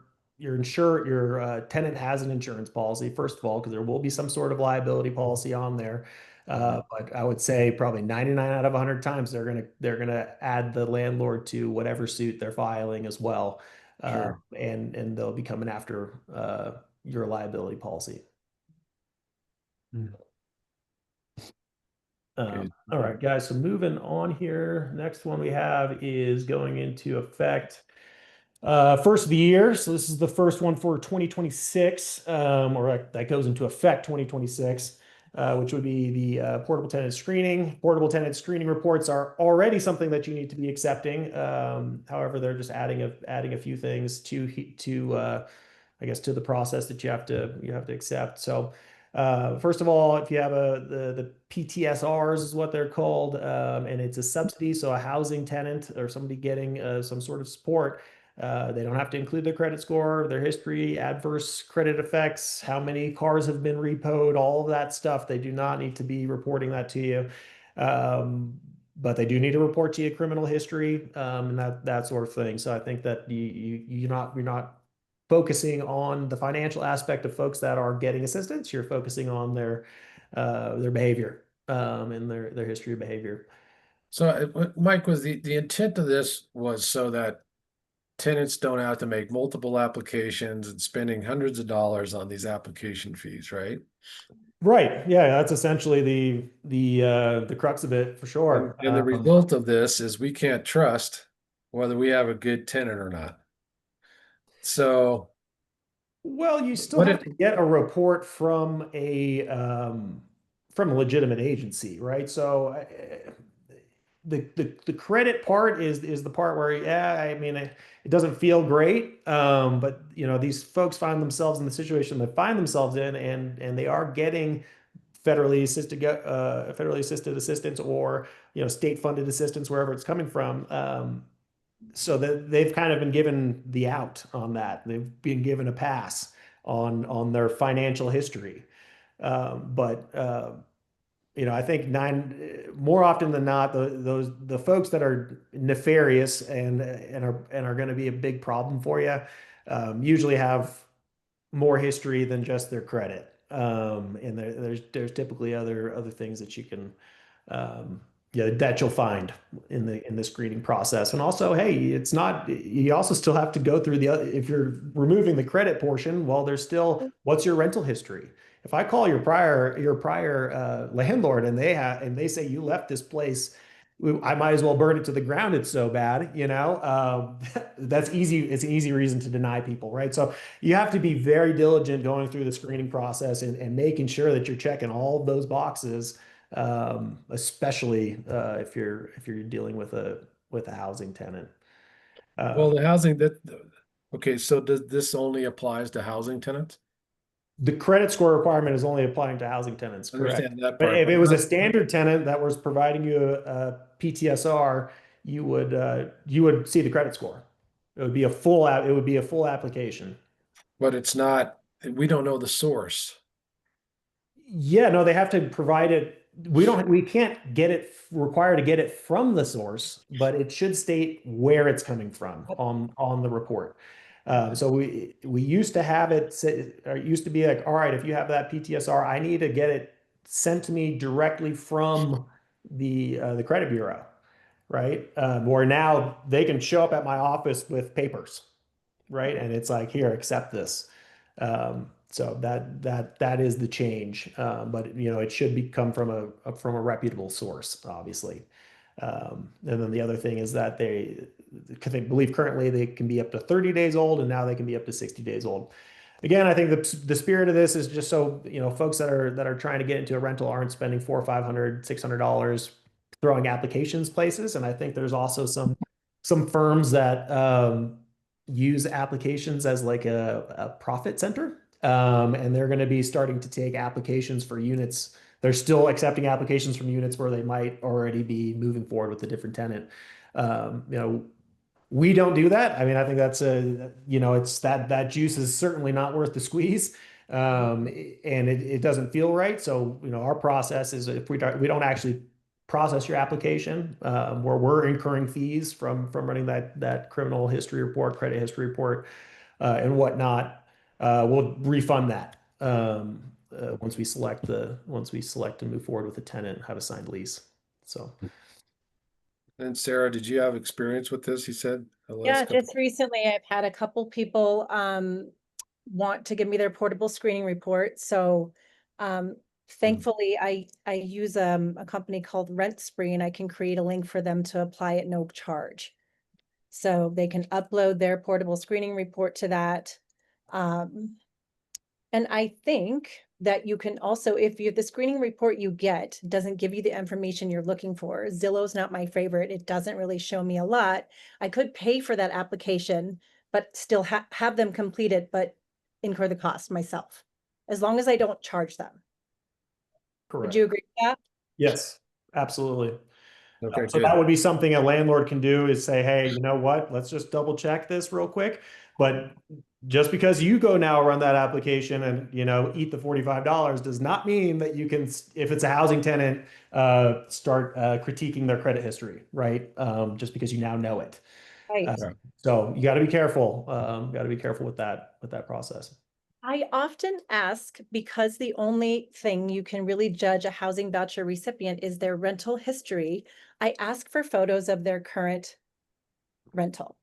tenant has an insurance policy, first of all, because there will be some sort of liability policy on there. But I would say probably 99 out of 100 times they're gonna add the landlord to whatever suit they're filing as well. Sure. And they'll be coming after your liability policy. Okay. All right, guys, so moving on here. Next one we have is going into effect first of the year. So this is the first one for 2026, or that goes into effect 2026, which would be the portable tenant screening. Portable tenant screening reports are already something that you need to be accepting. However, they're just adding a few things to I guess to the process that you have to accept. So first of all, if you have the PTSRs is what they're called, and it's a subsidy, so a housing tenant or somebody getting some sort of support, they don't have to include their credit score, their history, adverse credit effects, how many cars have been repoed, all of that stuff. They do not need to be reporting that to you. But they do need to report to you criminal history, and that sort of thing. So I think that you're not focusing on the financial aspect of folks that are getting assistance. You're focusing on their behavior, and their history of behavior. So Mike, was the intent of this was so that tenants don't have to make multiple applications and spending hundreds of dollars on these application fees, right? Right. Yeah, that's essentially the crux of it for sure. And the result of this is we can't trust whether we have a good tenant or not. So Well, you still what have if, to get a report from a legitimate agency, right? So the credit part is the part where, yeah, I mean, it doesn't feel great, but you know, these folks find themselves in the situation they find themselves in, and they are getting federally assisted assistance, or you know, state funded assistance wherever it's coming from. So that they've kind of been given the out on that. They've been given a pass on their financial history. But you know, I think more often than not, the folks that are nefarious and are going to be a big problem for you usually have more history than just their credit. And there's typically other things that you can yeah, that you'll find in the screening process. And also, hey, it's not, you also still have to go through the other, if you're removing the credit portion, well, there's still, what's your rental history? If I call your prior landlord and they say you left this place, I might as well burn it to the ground. It's so bad, you know. That's easy. It's an easy reason to deny people, right? So you have to be very diligent going through the screening process and making sure that you're checking all of those boxes, especially if you're dealing with a housing tenant. well, the housing that, okay, so does this only applies to housing tenants? The credit score requirement is only applying to housing tenants, correct? Understand that But part, if but it was a not, standard tenant that was providing you a PTSR, you would see the credit score. It would be a full application. but it's not, we don't know the source. Yeah, no, they have to provide it. We can't get it required to get it from the source, but it should state where it's coming from on the report. So we used to have it say, or it used to be like, all right, if you have that PTSR, I need to get it sent to me directly from the credit bureau, right? Or now they can show up at my office with papers, right? And it's like, here, accept this. So that is the change. But you know, it should come from a reputable source, obviously. And then the other thing is that because they believe currently they can be up to 30 days old, and now they can be up to 60 days old. Again, I think the spirit of this is just so, you know, folks that are trying to get into a rental aren't spending $400, $500, $600 throwing applications places. And I think there's also some firms that use applications as like a profit center. And they're going to be starting to take applications for units. They're still accepting applications from units where they might already be moving forward with a different tenant. You know, we don't do that. I mean, I think that's it's that juice is certainly not worth the squeeze. And it doesn't feel right. So, you know, our process is if we don't actually process your application, where we're incurring fees from running that criminal history report, credit history report, and whatnot, we'll refund that once we select to move forward with a tenant, have a signed lease. So. And Sarah, did you have experience with this? You said the last Yeah, couple. just recently I've had a couple people want to give me their portable screening report. So thankfully I use a company called Rent Spree, and I can create a link for them to apply at no charge. So they can upload their portable screening report to that. And I think that you can also, if the screening report you get doesn't give you the information you're looking for, Zillow's not my favorite. It doesn't really show me a lot. I could pay for that application, but still have them complete it, but incur the cost myself, as long as I don't charge them. Correct. Would you agree with that? Yes, absolutely. Okay, So that good. would be something a landlord can do, is say, hey, you know what? Let's just double check this real quick. But just because you go now run that application and, you know, eat the $45 does not mean that you can, if it's a housing tenant, start critiquing their credit history, right? Just because you now know it. Right. So you got to be careful. Got to be careful with that process. I often ask, because the only thing you can really judge a housing voucher recipient is their rental history. I ask for photos of their current rental.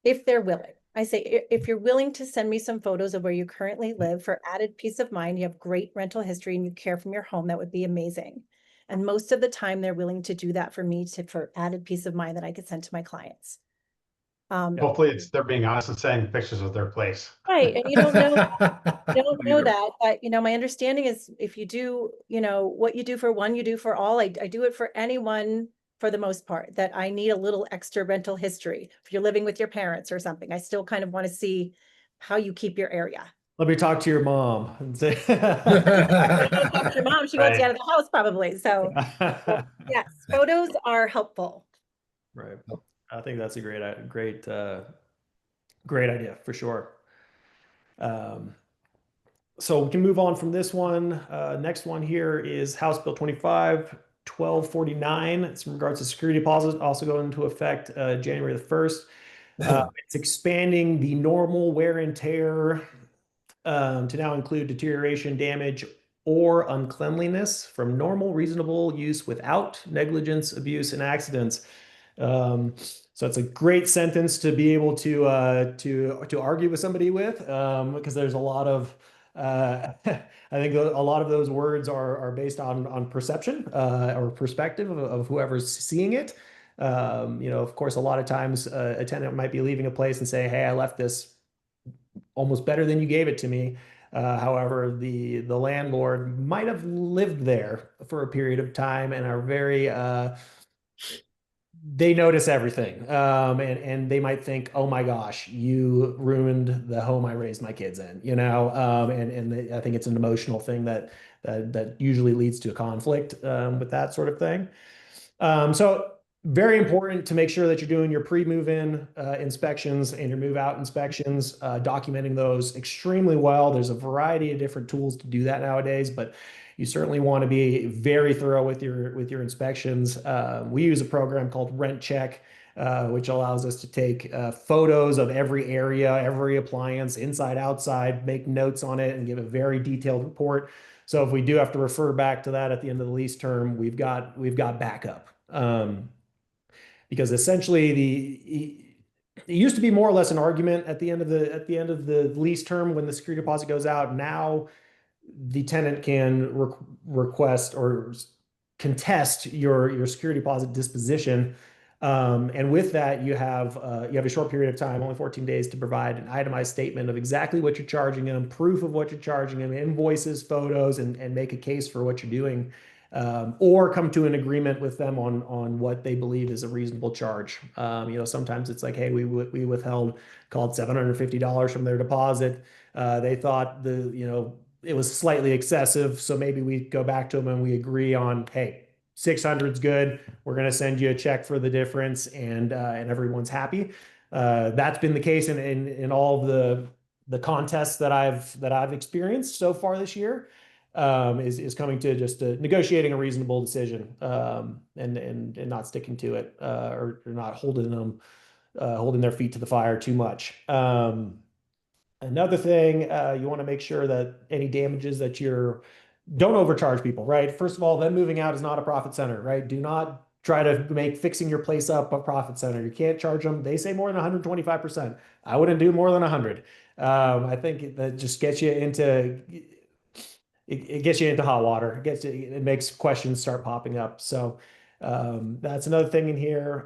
if they're willing. I say, if you're willing to send me some photos of where you currently live for added peace of mind, you have great rental history and you care from your home, that would be amazing. And most of the time they're willing to do that for me for added peace of mind that I could send to my clients. Hopefully they're being honest and sending pictures of their place. Right. And you don't know Either. that, but my understanding is if you do, what you do for one, you do for all. I do it for anyone for the most part, that I need a little extra rental history. If you're living with your parents or something, I still kind of want to see how you keep your area. Let me talk to your mom and say. Talk to your mom, she wants you Right. out of the house probably. So yes, photos are helpful. Right. I think that's a great idea for sure. So we can move on from this one. Next one here is House Bill 25-1249. It's in regards to security deposit, also going into effect January the 1st. It's expanding the normal wear and tear to now include deterioration, damage, or uncleanliness from normal, reasonable use without negligence, abuse, and accidents. So it's a great sentence to be able to argue with somebody with, because there's a lot of I think a lot of those words are based on perception or perspective of whoever's seeing it. Of course, a lot of times a tenant might be leaving a place and say, "Hey, I left this almost better than you gave it to me." However, the landlord might have lived there for a period of time and are very they notice everything, and they might think, "Oh my gosh, you ruined the home I raised my kids in," I think it's an emotional thing that usually leads to a conflict with that sort of thing. So very important to make sure that you're doing your pre-move-in inspections and your move-out inspections, documenting those extremely well. There's a variety of different tools to do that nowadays, but you certainly want to be very thorough with your inspections. We use a program called Rent Check, which allows us to take photos of every area, every appliance, inside, outside, make notes on it, and give a very detailed report. So if we do have to refer back to that at the end of the lease term, we've got backup. Because essentially it used to be more or less an argument at the end of the lease term when the security deposit goes out. Now the tenant can request or contest your security deposit disposition. And with that, you have a short period of time, only 14 days, to provide an itemized statement of exactly what you're charging them, proof of what you're charging them, invoices, photos, and make a case for what you're doing, or come to an agreement with them on what they believe is a reasonable charge. Sometimes it's like, hey, we withheld, called $750 from their deposit. They thought it was slightly excessive, so maybe we go back to them and we agree on, hey, 600 is good. We're going to send you a check for the difference, and everyone's happy. That's been the case in all of the contests that I've experienced so far this year. Is coming to just negotiating a reasonable decision, and not sticking to it, or not holding their feet to the fire too much. Another thing, you want to make sure that any damages that don't overcharge people, right? First of all, them moving out is not a profit center, right? Do not try to make fixing your place up a profit center. You can't charge them. They say more than 125%. I wouldn't do more than 100. I think that just gets you into it gets you into hot water. It makes questions start popping up. So that's another thing in here.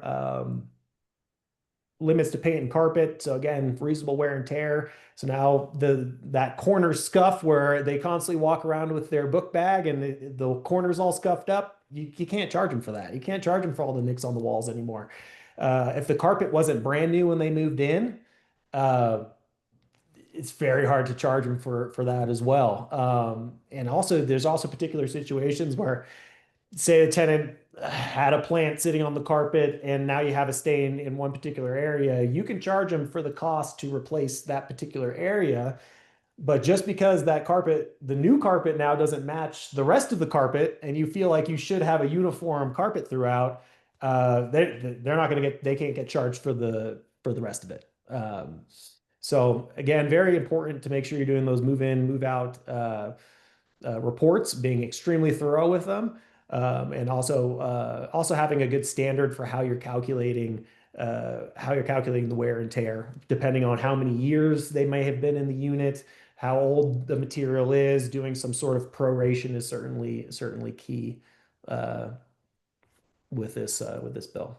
Limits to paint and carpet. So again, reasonable wear and tear. So now that corner scuff where they constantly walk around with their book bag and the corner's all scuffed up, you can't charge them for that. You can't charge them for all the nicks on the walls anymore. If the carpet wasn't brand new when they moved in, it's very hard to charge them for that as well. And also, there's also particular situations where, say, a tenant had a plant sitting on the carpet and now you have a stain in one particular area. You can charge them for the cost to replace that particular area. But just because the new carpet now doesn't match the rest of the carpet, and you feel like you should have a uniform carpet throughout, they're not going to they can't get charged for the rest of it. So again, very important to make sure you're doing those move in, move out reports, being extremely thorough with them, and also having a good standard for how you're calculating how you're calculating the wear and tear, depending on how many years they may have been in the unit, how old the material is. Doing some sort of proration is certainly key uh, with this bill.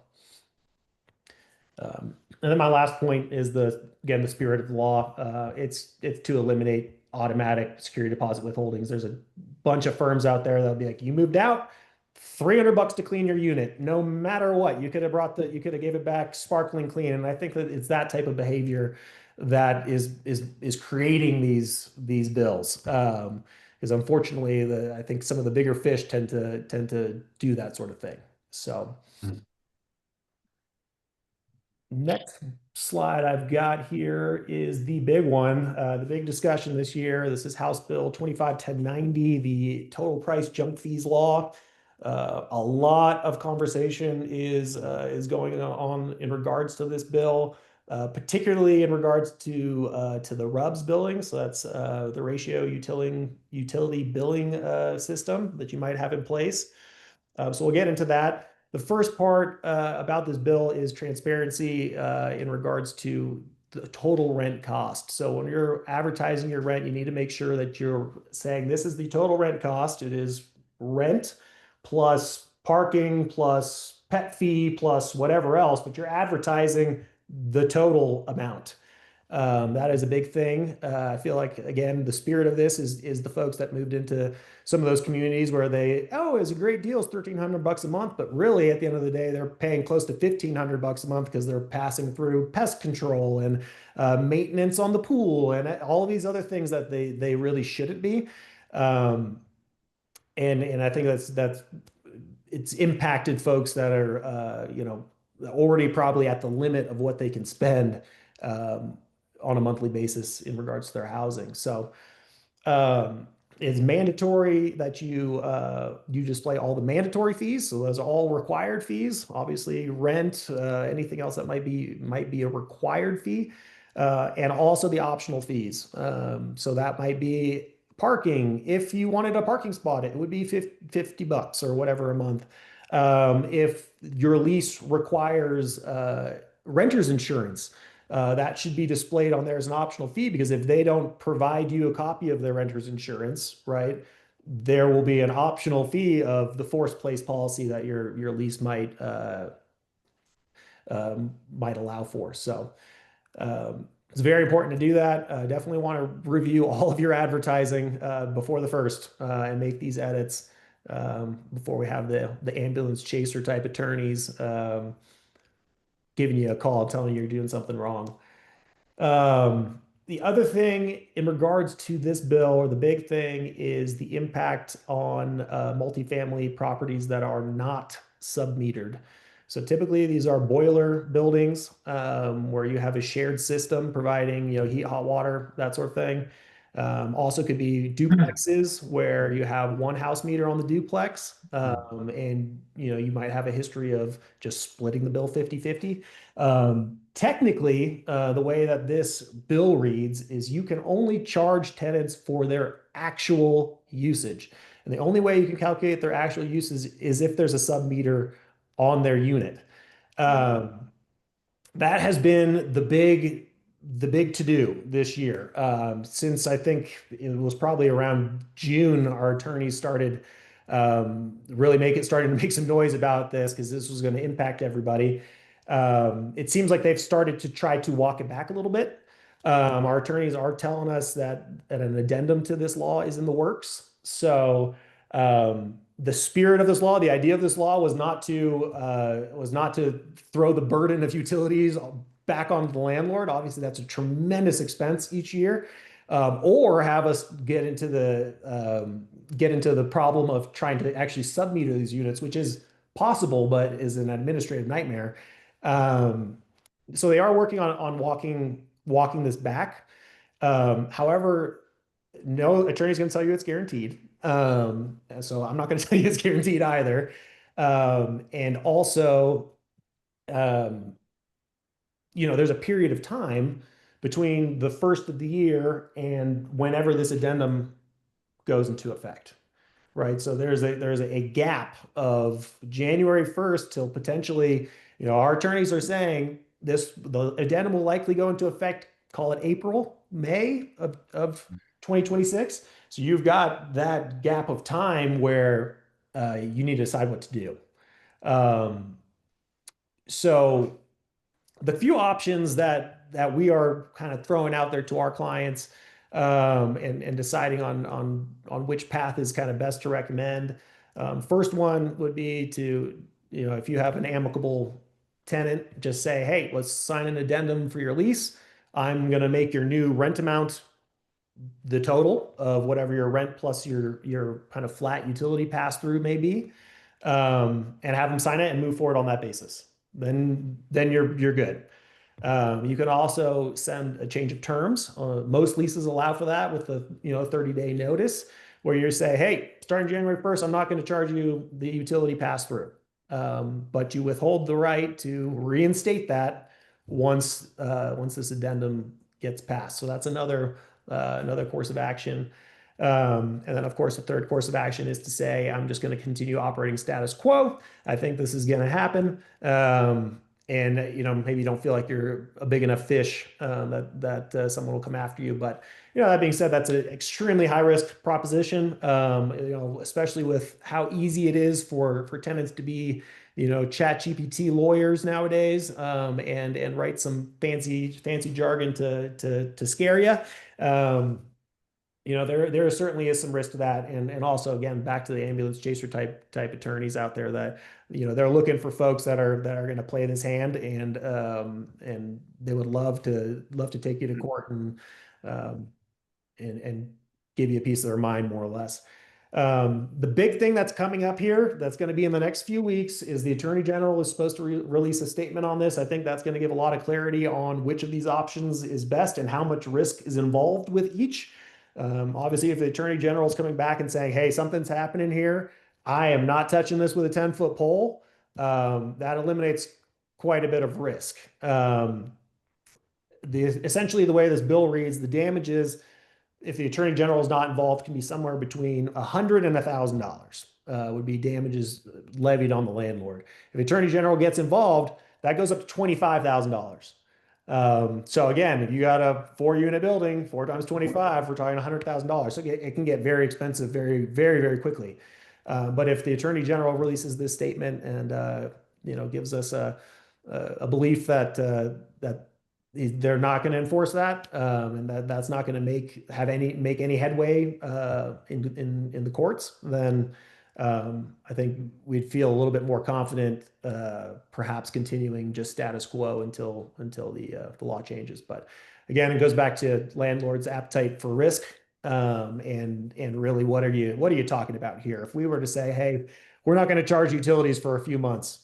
And then my last point is again, the spirit of the law. It's to eliminate automatic security deposit withholdings. There's a bunch of firms out there that'll be like, you moved out, $300 to clean your unit, no matter what. You could have gave it back sparkling clean. And I think that it's that type of behavior that is creating these bills. Because unfortunately, I think some of the bigger fish tend to do that sort of thing. So. Next slide I've got here is the big one, the big discussion this year. This is House Bill 251090, the total price junk fees law. A lot of conversation is going on in regards to this bill, particularly in regards to the RUBS billing. So that's the ratio utility billing system that you might have in place. So we'll get into that. The first part about this bill is transparency in regards to the total rent cost. So when you're advertising your rent, you need to make sure that you're saying this is the total rent cost. It is rent plus parking plus pet fee plus whatever else, but you're advertising the total amount. That is a big thing. I feel like, again, the spirit of this is the folks that moved into some of those communities where it's a great deal, it's $1,300 a month, but really at the end of the day, they're paying close to $1,500 a month because they're passing through pest control and maintenance on the pool and all of these other things that they really shouldn't be. And I think that's it's impacted folks that are already probably at the limit of what they can spend on a monthly basis in regards to their housing. So it's mandatory that you display all the mandatory fees. So those are all required fees. Obviously, rent, anything else that might be a required fee, and also the optional fees. So that might be parking. If you wanted a parking spot, it would be $50 or whatever a month. If your lease requires renter's insurance, that should be displayed on there as an optional fee, because if they don't provide you a copy of their renter's insurance, right, there will be an optional fee of the forced place policy that your lease might allow for. So it's very important to do that. Definitely want to review all of your advertising before the first and make these edits before we have the ambulance chaser type attorneys giving you a call telling you you're doing something wrong. The other thing in regards to this bill, or the big thing, is the impact on multifamily properties that are not sub-metered. So typically these are boiler buildings where you have a shared system providing, heat, hot water, that sort of thing. Also could be duplexes where you have one house meter on the duplex, and you might have a history of just splitting the bill 50-50. Technically, the way that this bill reads is you can only charge tenants for their actual usage. And the only way you can calculate their actual usage is if there's a sub-meter on their unit. That has been the big to-do this year. Since I think it was probably around June, our attorneys started starting to make some noise about this, because this was going to impact everybody. It seems like they've started to try to walk it back a little bit. Our attorneys are telling us that an addendum to this law is in the works. So the spirit of this law, the idea of this law was not to throw the burden of utilities back onto the landlord. Obviously, that's a tremendous expense each year, or have us get into the problem of trying to actually sub-meter these units, which is possible, but is an administrative nightmare. So they are working on walking this back. However, no attorney's going to tell you it's guaranteed. So I'm not going to tell you it's guaranteed either. And also, there's a period of time between the first of the year and whenever this addendum goes into effect, right? So there's a gap of January 1st till potentially You know, our attorneys are saying the addendum will likely go into effect, call it April, May of 2026. So you've got that gap of time where you need to decide what to do. So the few options that we are kind of throwing out there to our clients, and deciding on which path is kind of best to recommend. First one would be to, you know, if you have an amicable tenant, just say, hey, let's sign an addendum for your lease. I'm going to make your new rent amount the total of whatever your rent plus your kind of flat utility pass through may be, and have them sign it and move forward on that basis. Then you're good. You can also send a change of terms. Most leases allow for that with a 30-day notice, where you say, hey, starting January 1st, I'm not going to charge you the utility pass through, but you withhold the right to reinstate that once this addendum gets passed. So that's another course of action. And then, of course, the third course of action is to say, I'm just going to continue operating status quo. I think this is going to happen. And, you know, maybe you don't feel like you're a big enough fish that someone will come after you. But, you know, that being said, that's an extremely high risk proposition, you know, especially with how easy it is for tenants to be, you know, chat GPT lawyers nowadays, and write some fancy jargon to scare you. You know, there certainly is some risk to that, and also, again, back to the ambulance chaser type attorneys out there that, you know, they're looking for folks that are going to play this hand, and they would love to take you to court and give you a piece of their mind, more or less. The big thing that's coming up here, that's going to be in the next few weeks, is the Attorney General is supposed to release a statement on this. I think that's going to give a lot of clarity on which of these options is best and how much risk is involved with each. Obviously, if the Attorney General is coming back and saying, hey, something's happening here, I am not touching this with a 10-foot pole, that eliminates quite a bit of risk. Essentially, the way this bill reads, the damages, if the Attorney General is not involved, can be somewhere between $100 and $1,000, would be damages levied on the landlord. If the Attorney General gets involved, that goes up to $25,000. So again, if you got a 4-unit building, 4 times 25, we're talking $100,000. So it can get very expensive very, very, very quickly. But if the Attorney General releases this statement and, you know, gives us a belief that they're not going to enforce that, and that's not going to make any headway in the courts, then I think we'd feel a little bit more confident, perhaps continuing just status quo until the law changes. But again, it goes back to landlords' appetite for risk, and really, what are you talking about here? If we were to say, hey, we're not going to charge utilities for a few months,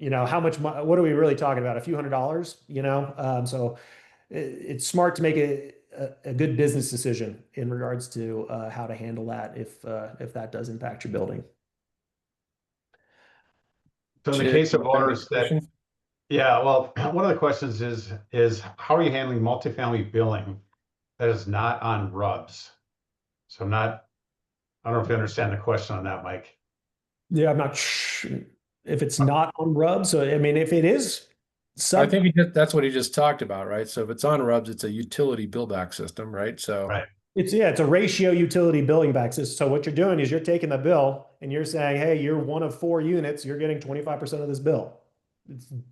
you know, how much? What are we really talking about? A few $100s, you know? So it's smart to make a good business decision in regards to how to handle that if that does impact your building. So in the case of owners that, yeah, well, one of the questions is how are you handling multifamily billing that is not on RUBS? So I don't know if you understand the question on that, Mike. Yeah, I'm not sure if it's not on RUBS. So, I mean, if it is, I think that's what he just talked about, right? So if it's on RUBS, it's a utility bill back system, right? So right. It's a ratio utility billing back system. So what you're doing is you're taking the bill and you're saying, hey, you're one of 4 units, you're getting 25% of this bill. It's you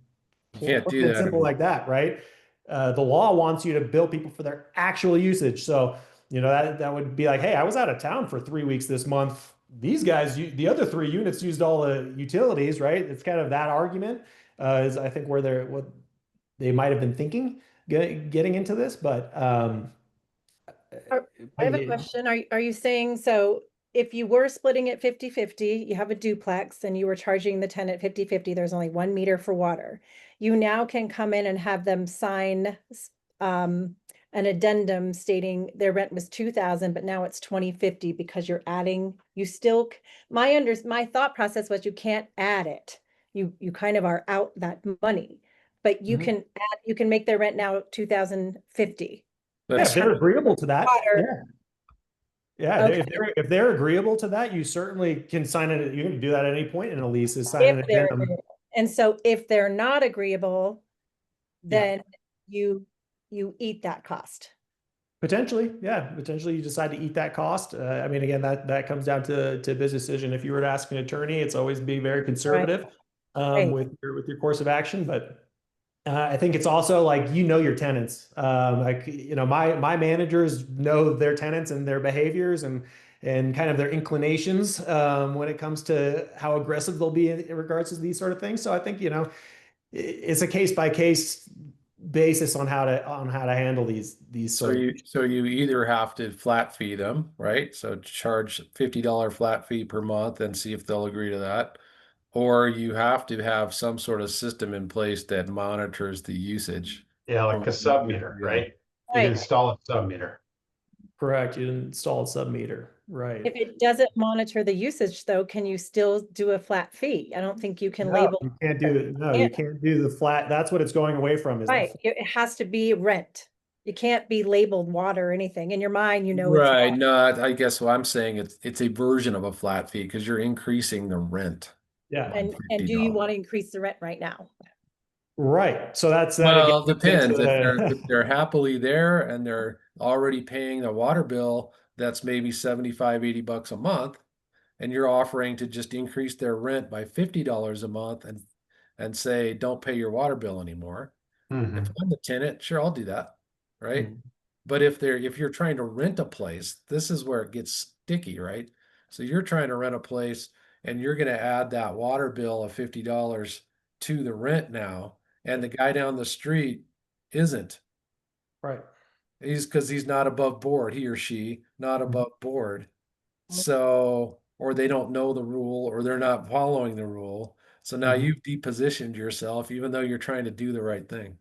can't do that. Simple like that, right? The law wants you to bill people for their actual usage. So, you know, that would be like, hey, I was out of town for 3 weeks this month. These guys, the other 3 units used all the utilities, right? It's kind of that argument is, I think, what they might have been thinking getting into this. But I have a question. Are you saying, so if you were splitting it 50-50, you have a duplex and you were charging the tenant 50-50, there's only 1 meter for water. You now can come in and have them sign an addendum stating their rent was $2,000, but now it's $2,050 because you're adding, my thought process was you can't add it. You kind of are out that money, but you can add, you can make their rent now $2,050. Yeah, if they're agreeable to that. Water. Yeah. Okay. If they're agreeable to that, you certainly can sign it. You can do that at any point in a lease, is sign an addendum. And so if they're not agreeable, Yeah. then you eat that cost. Potentially, yeah. Potentially, you decide to eat that cost. I mean, again, that comes down to business decision. If you were to ask an attorney, it's always be very conservative Right. with your course of action. But I think it's also like your tenants. Like my managers know their tenants and their behaviors and kind of their inclinations when it comes to how aggressive they'll be in regards to these sort of things. So I think it's a case by case basis on how to handle these So sort of. you either have to flat fee them, right? So charge $50 flat fee per month and see if they'll agree to that. Or you have to have some sort of system in place that monitors the usage. Yeah, like from a sub meter, yeah. right? You'd Right. install a sub meter. Correct. You install a sub meter, right? If it doesn't monitor the usage though, can you still do a flat fee? I don't think you can No, label. you can't do no, you can't do the flat. That's what it's going away from is the Right, it has to be rent. It can't be labeled water or anything. In your mind, it's Right. water. No, I guess what I'm saying it's a version of a flat fee because you're increasing the rent yeah, by And do you want $50. to increase the rent right now? right. So that's that again Well, it gets depends. If into they're happily there and they're already paying a water bill that's maybe 75, $80 a month, and you're offering to just increase their rent by $50 a month and say, don't pay your water bill anymore. If Mhm. I'm the tenant, sure, I'll do that. Right. Mhm. But if you're trying to rent a place, this is where it gets sticky, right? So you're trying to rent a place and you're going to add that water bill of $50 to the rent now, and the guy down the street isn't. right. He's because he's not above board, he or she not Mhm. above board. So, or they don't know the rule or they're not following the rule. So now Mhm. you've depositioned yourself, even though you're trying to do the right thing.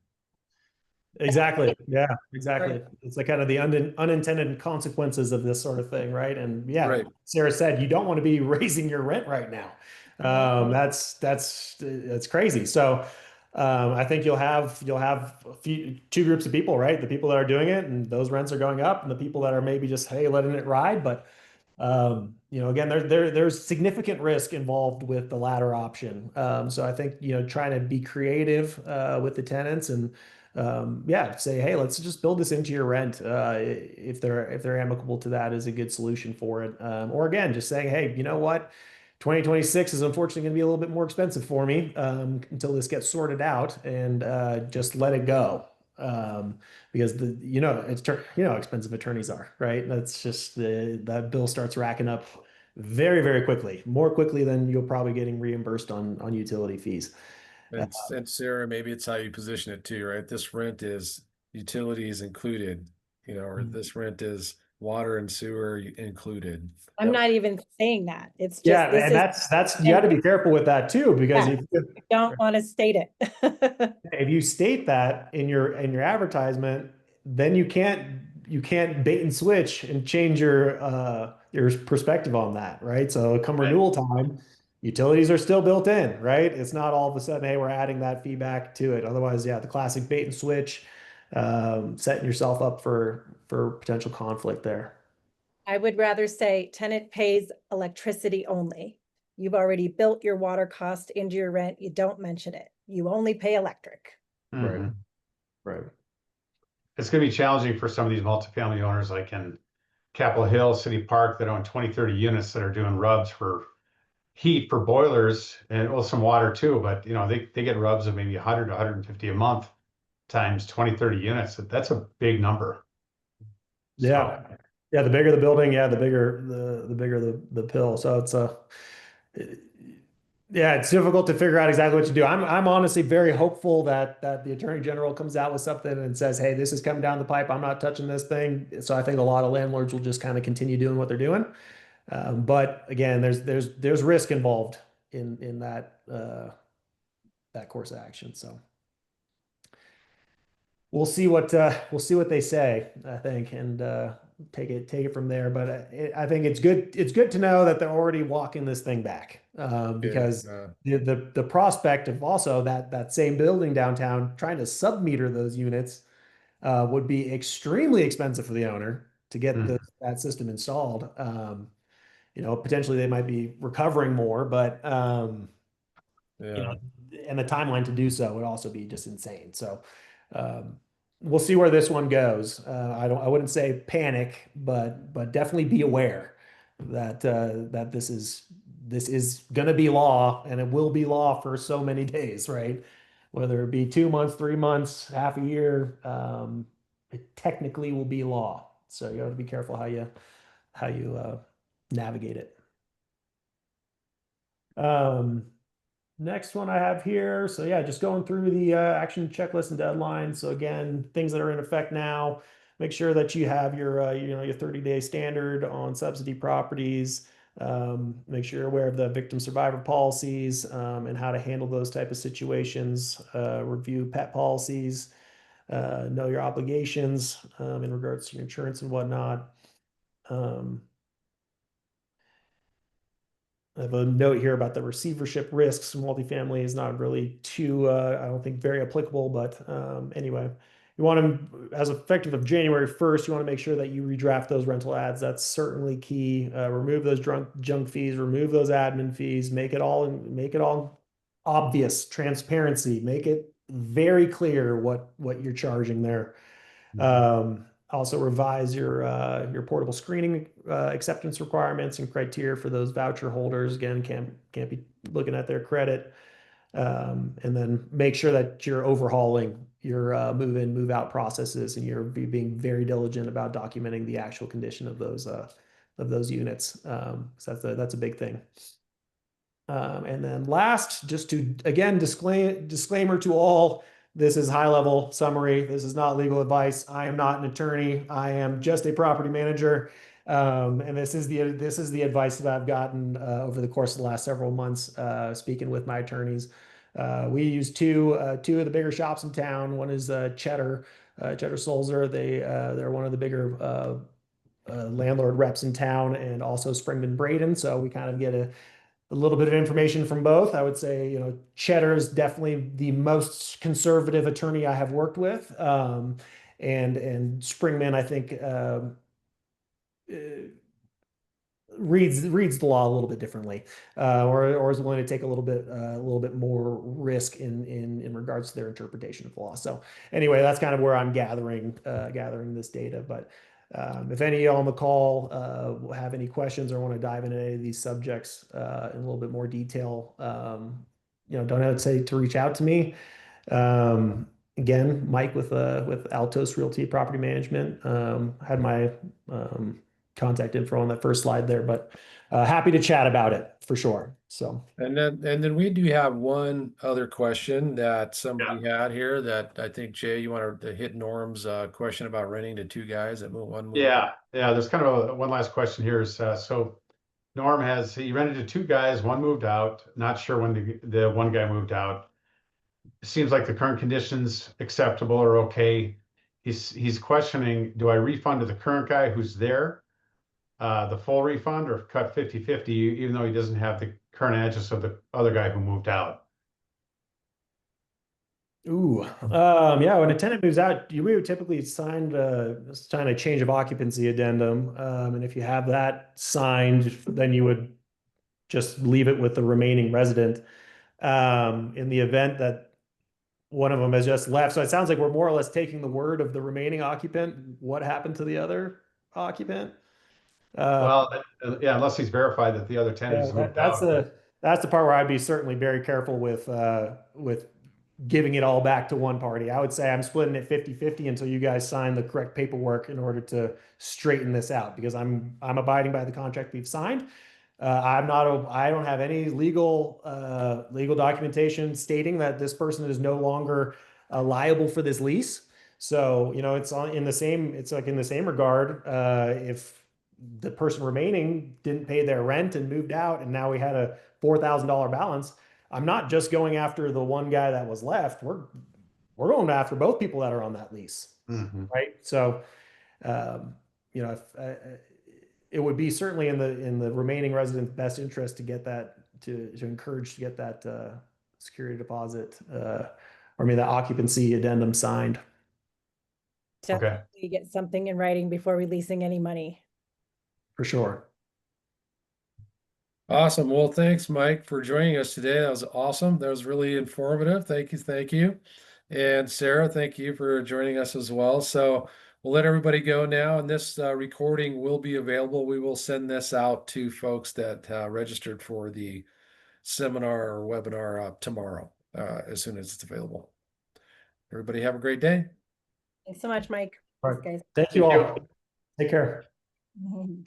Exactly. Yeah, exactly. Right. It's like kind of the unintended consequences of this sort of thing, right? And yeah, Right. Sarah said you don't want to be raising your rent right now. That's crazy. So I think you'll have two groups of people, right? The people that are doing it and those rents are going up, and the people that are maybe just hey letting it ride. But again, there's significant risk involved with the latter option. So I think trying to be creative with the tenants and yeah, say, hey, let's just build this into your rent. If they're amicable to that is a good solution for it. Or again, just saying, hey, you know what? 2026 is unfortunately going to be a little bit more expensive for me until this gets sorted out, and just let it go. Because how expensive attorneys are, right? That's just that bill starts racking up very, very quickly, more quickly than you're probably getting reimbursed on utility fees. And Sarah, maybe it's how you position it too, right? This rent is utilities included, or this rent is water and sewer included. I'm not even saying that. It's Yeah, just, this and is, that's you got to be careful with that too, because yeah, I don't want to state it. if you state that in your advertisement, then you can't bait and switch and change your perspective on that, right? So come Right. renewal time, utilities are still built in, right? It's not all of a sudden, hey, we're adding that fee back to it. Otherwise, yeah, the classic bait and switch, setting yourself up for potential conflict there. I would rather say tenant pays electricity only. You've already built your water cost into your rent. You don't mention it. You only pay electric. Right, Mhm. right. It's gonna be challenging for some of these multifamily owners like in Capitol Hill, City Park that own 20, 30 units that are doing rubs for heat for boilers and well, some water too, but they get rubs of maybe 100 to 150 a month times 20, 30 units. That's a big number. So, Yeah. Yeah, the bigger the building, yeah, the bigger the pill. So yeah, it's difficult to figure out exactly what to do. I'm honestly very hopeful that the Attorney General comes out with something and says, "Hey, this is coming down the pipe. I'm not touching this thing." So I think a lot of landlords will just kind of continue doing what they're doing. But again, there's risk involved in that course of action. So we'll see what they say, I think, and take it from there. But I think it's good to know that they're already walking this thing back, Good. because the prospect of also that same building downtown trying to submeter those units would be extremely expensive for the owner to get mm, that system installed. Potentially they might be recovering more, but you know, Yeah. and the timeline to do so would also be just insane. So we'll see where this one goes. I wouldn't say panic, but definitely be aware that that this is going to be law, and it will be law for so many days, right? Whether it be 2 months, 3 months, half a year, it technically will be law. So you have to be careful how you navigate it. Next one I have here. So yeah, just going through the action checklist and deadlines. So again, things that are in effect now. Make sure that you have your your 30-day standard on subsidy properties. Make sure you're aware of the victim survivor policies and how to handle those type of situations. Review pet policies. Know your obligations in regards to your insurance and whatnot. I have a note here about the receivership risks. Multifamily is not really too, I don't think, very applicable, but anyway, you want to, as effective of January 1st, you want to make sure that you redraft those rental ads. That's certainly key. Remove those junk fees, remove those admin fees, make it all obvious, transparency, make it very clear what you're charging there. Also revise your portable screening acceptance requirements and criteria for those voucher holders. Again, can't be looking at their credit. And then make sure that you're overhauling your move in, move out processes, and you're being very diligent about documenting the actual condition of those units. So that's a big thing. And then last, just to again disclaimer to all. This is high level summary. This is not legal advice. I am not an attorney. I am just a property manager. And this is the advice that I've gotten over the course of the last several months speaking with my attorneys. We use two of the bigger shops in town. One is Cheddar Sulzer. They're one of the bigger landlord reps in town, and also Springman Braden. So we kind of get a little bit of information from both. I would say, Cheddar is definitely the most conservative attorney I have worked with. And Springman, I think, reads the law a little bit differently, or is willing to take a little bit more risk in regards to their interpretation of the law. So anyway, that's kind of where I'm gathering this data. But if any of y'all on the call have any questions or want to dive into any of these subjects in a little bit more detail, don't hesitate to reach out to me. Again, Mike with Altos Realty Property Management. Had my contact info on that first slide there, but happy to chat about it for sure. So, and then we do have one other question that somebody had here that I think, Jay, you want to hit Norm's question about renting to two guys that move. Yeah. There's kind of one last question here. Is so Norm he rented to two guys. One moved out. Not sure when the one guy moved out. It seems like the current conditions acceptable or okay. He's questioning, do I refund to the current guy who's there the full refund, or cut 50-50, even though he doesn't have the current address of the other guy who moved out? Ooh, yeah. When a tenant moves out, we would typically sign a change of occupancy addendum, and if you have that signed, then you would just leave it with the remaining resident. In the event that one of them has just left, so it sounds like we're more or less taking the word of the remaining occupant. What happened to the other occupant? Well, yeah, unless he's verified that the other tenant has moved that's out. that's the part where I'd be certainly very careful with giving it all back to one party. I would say I'm splitting it 50-50 until you guys sign the correct paperwork in order to straighten this out, because I'm abiding by the contract we've signed. I don't have any legal documentation stating that this person is no longer liable for this lease. So, it's in the same regard. If the person remaining didn't pay their rent and moved out, and now we had a $4,000 balance, I'm not just going after the one guy that was left. We're going after both people that are on that lease, right? So, if, it would be certainly in the remaining resident's best interest to get that to encourage to get that security deposit, that occupancy addendum signed. Definitely get something in writing before releasing any money. For sure. Awesome. Well, thanks, Mike, for joining us today. That was awesome. That was really informative. Thank you. Thank you. And Sarah, thank you for joining us as well. So we'll let everybody go now, and this recording will be available. We will send this out to folks that registered for the seminar or webinar tomorrow as soon as it's available. Everybody have a great day. Thanks so much, Mike. All Thanks, right. guys. Thank you all. Take care. Mhm.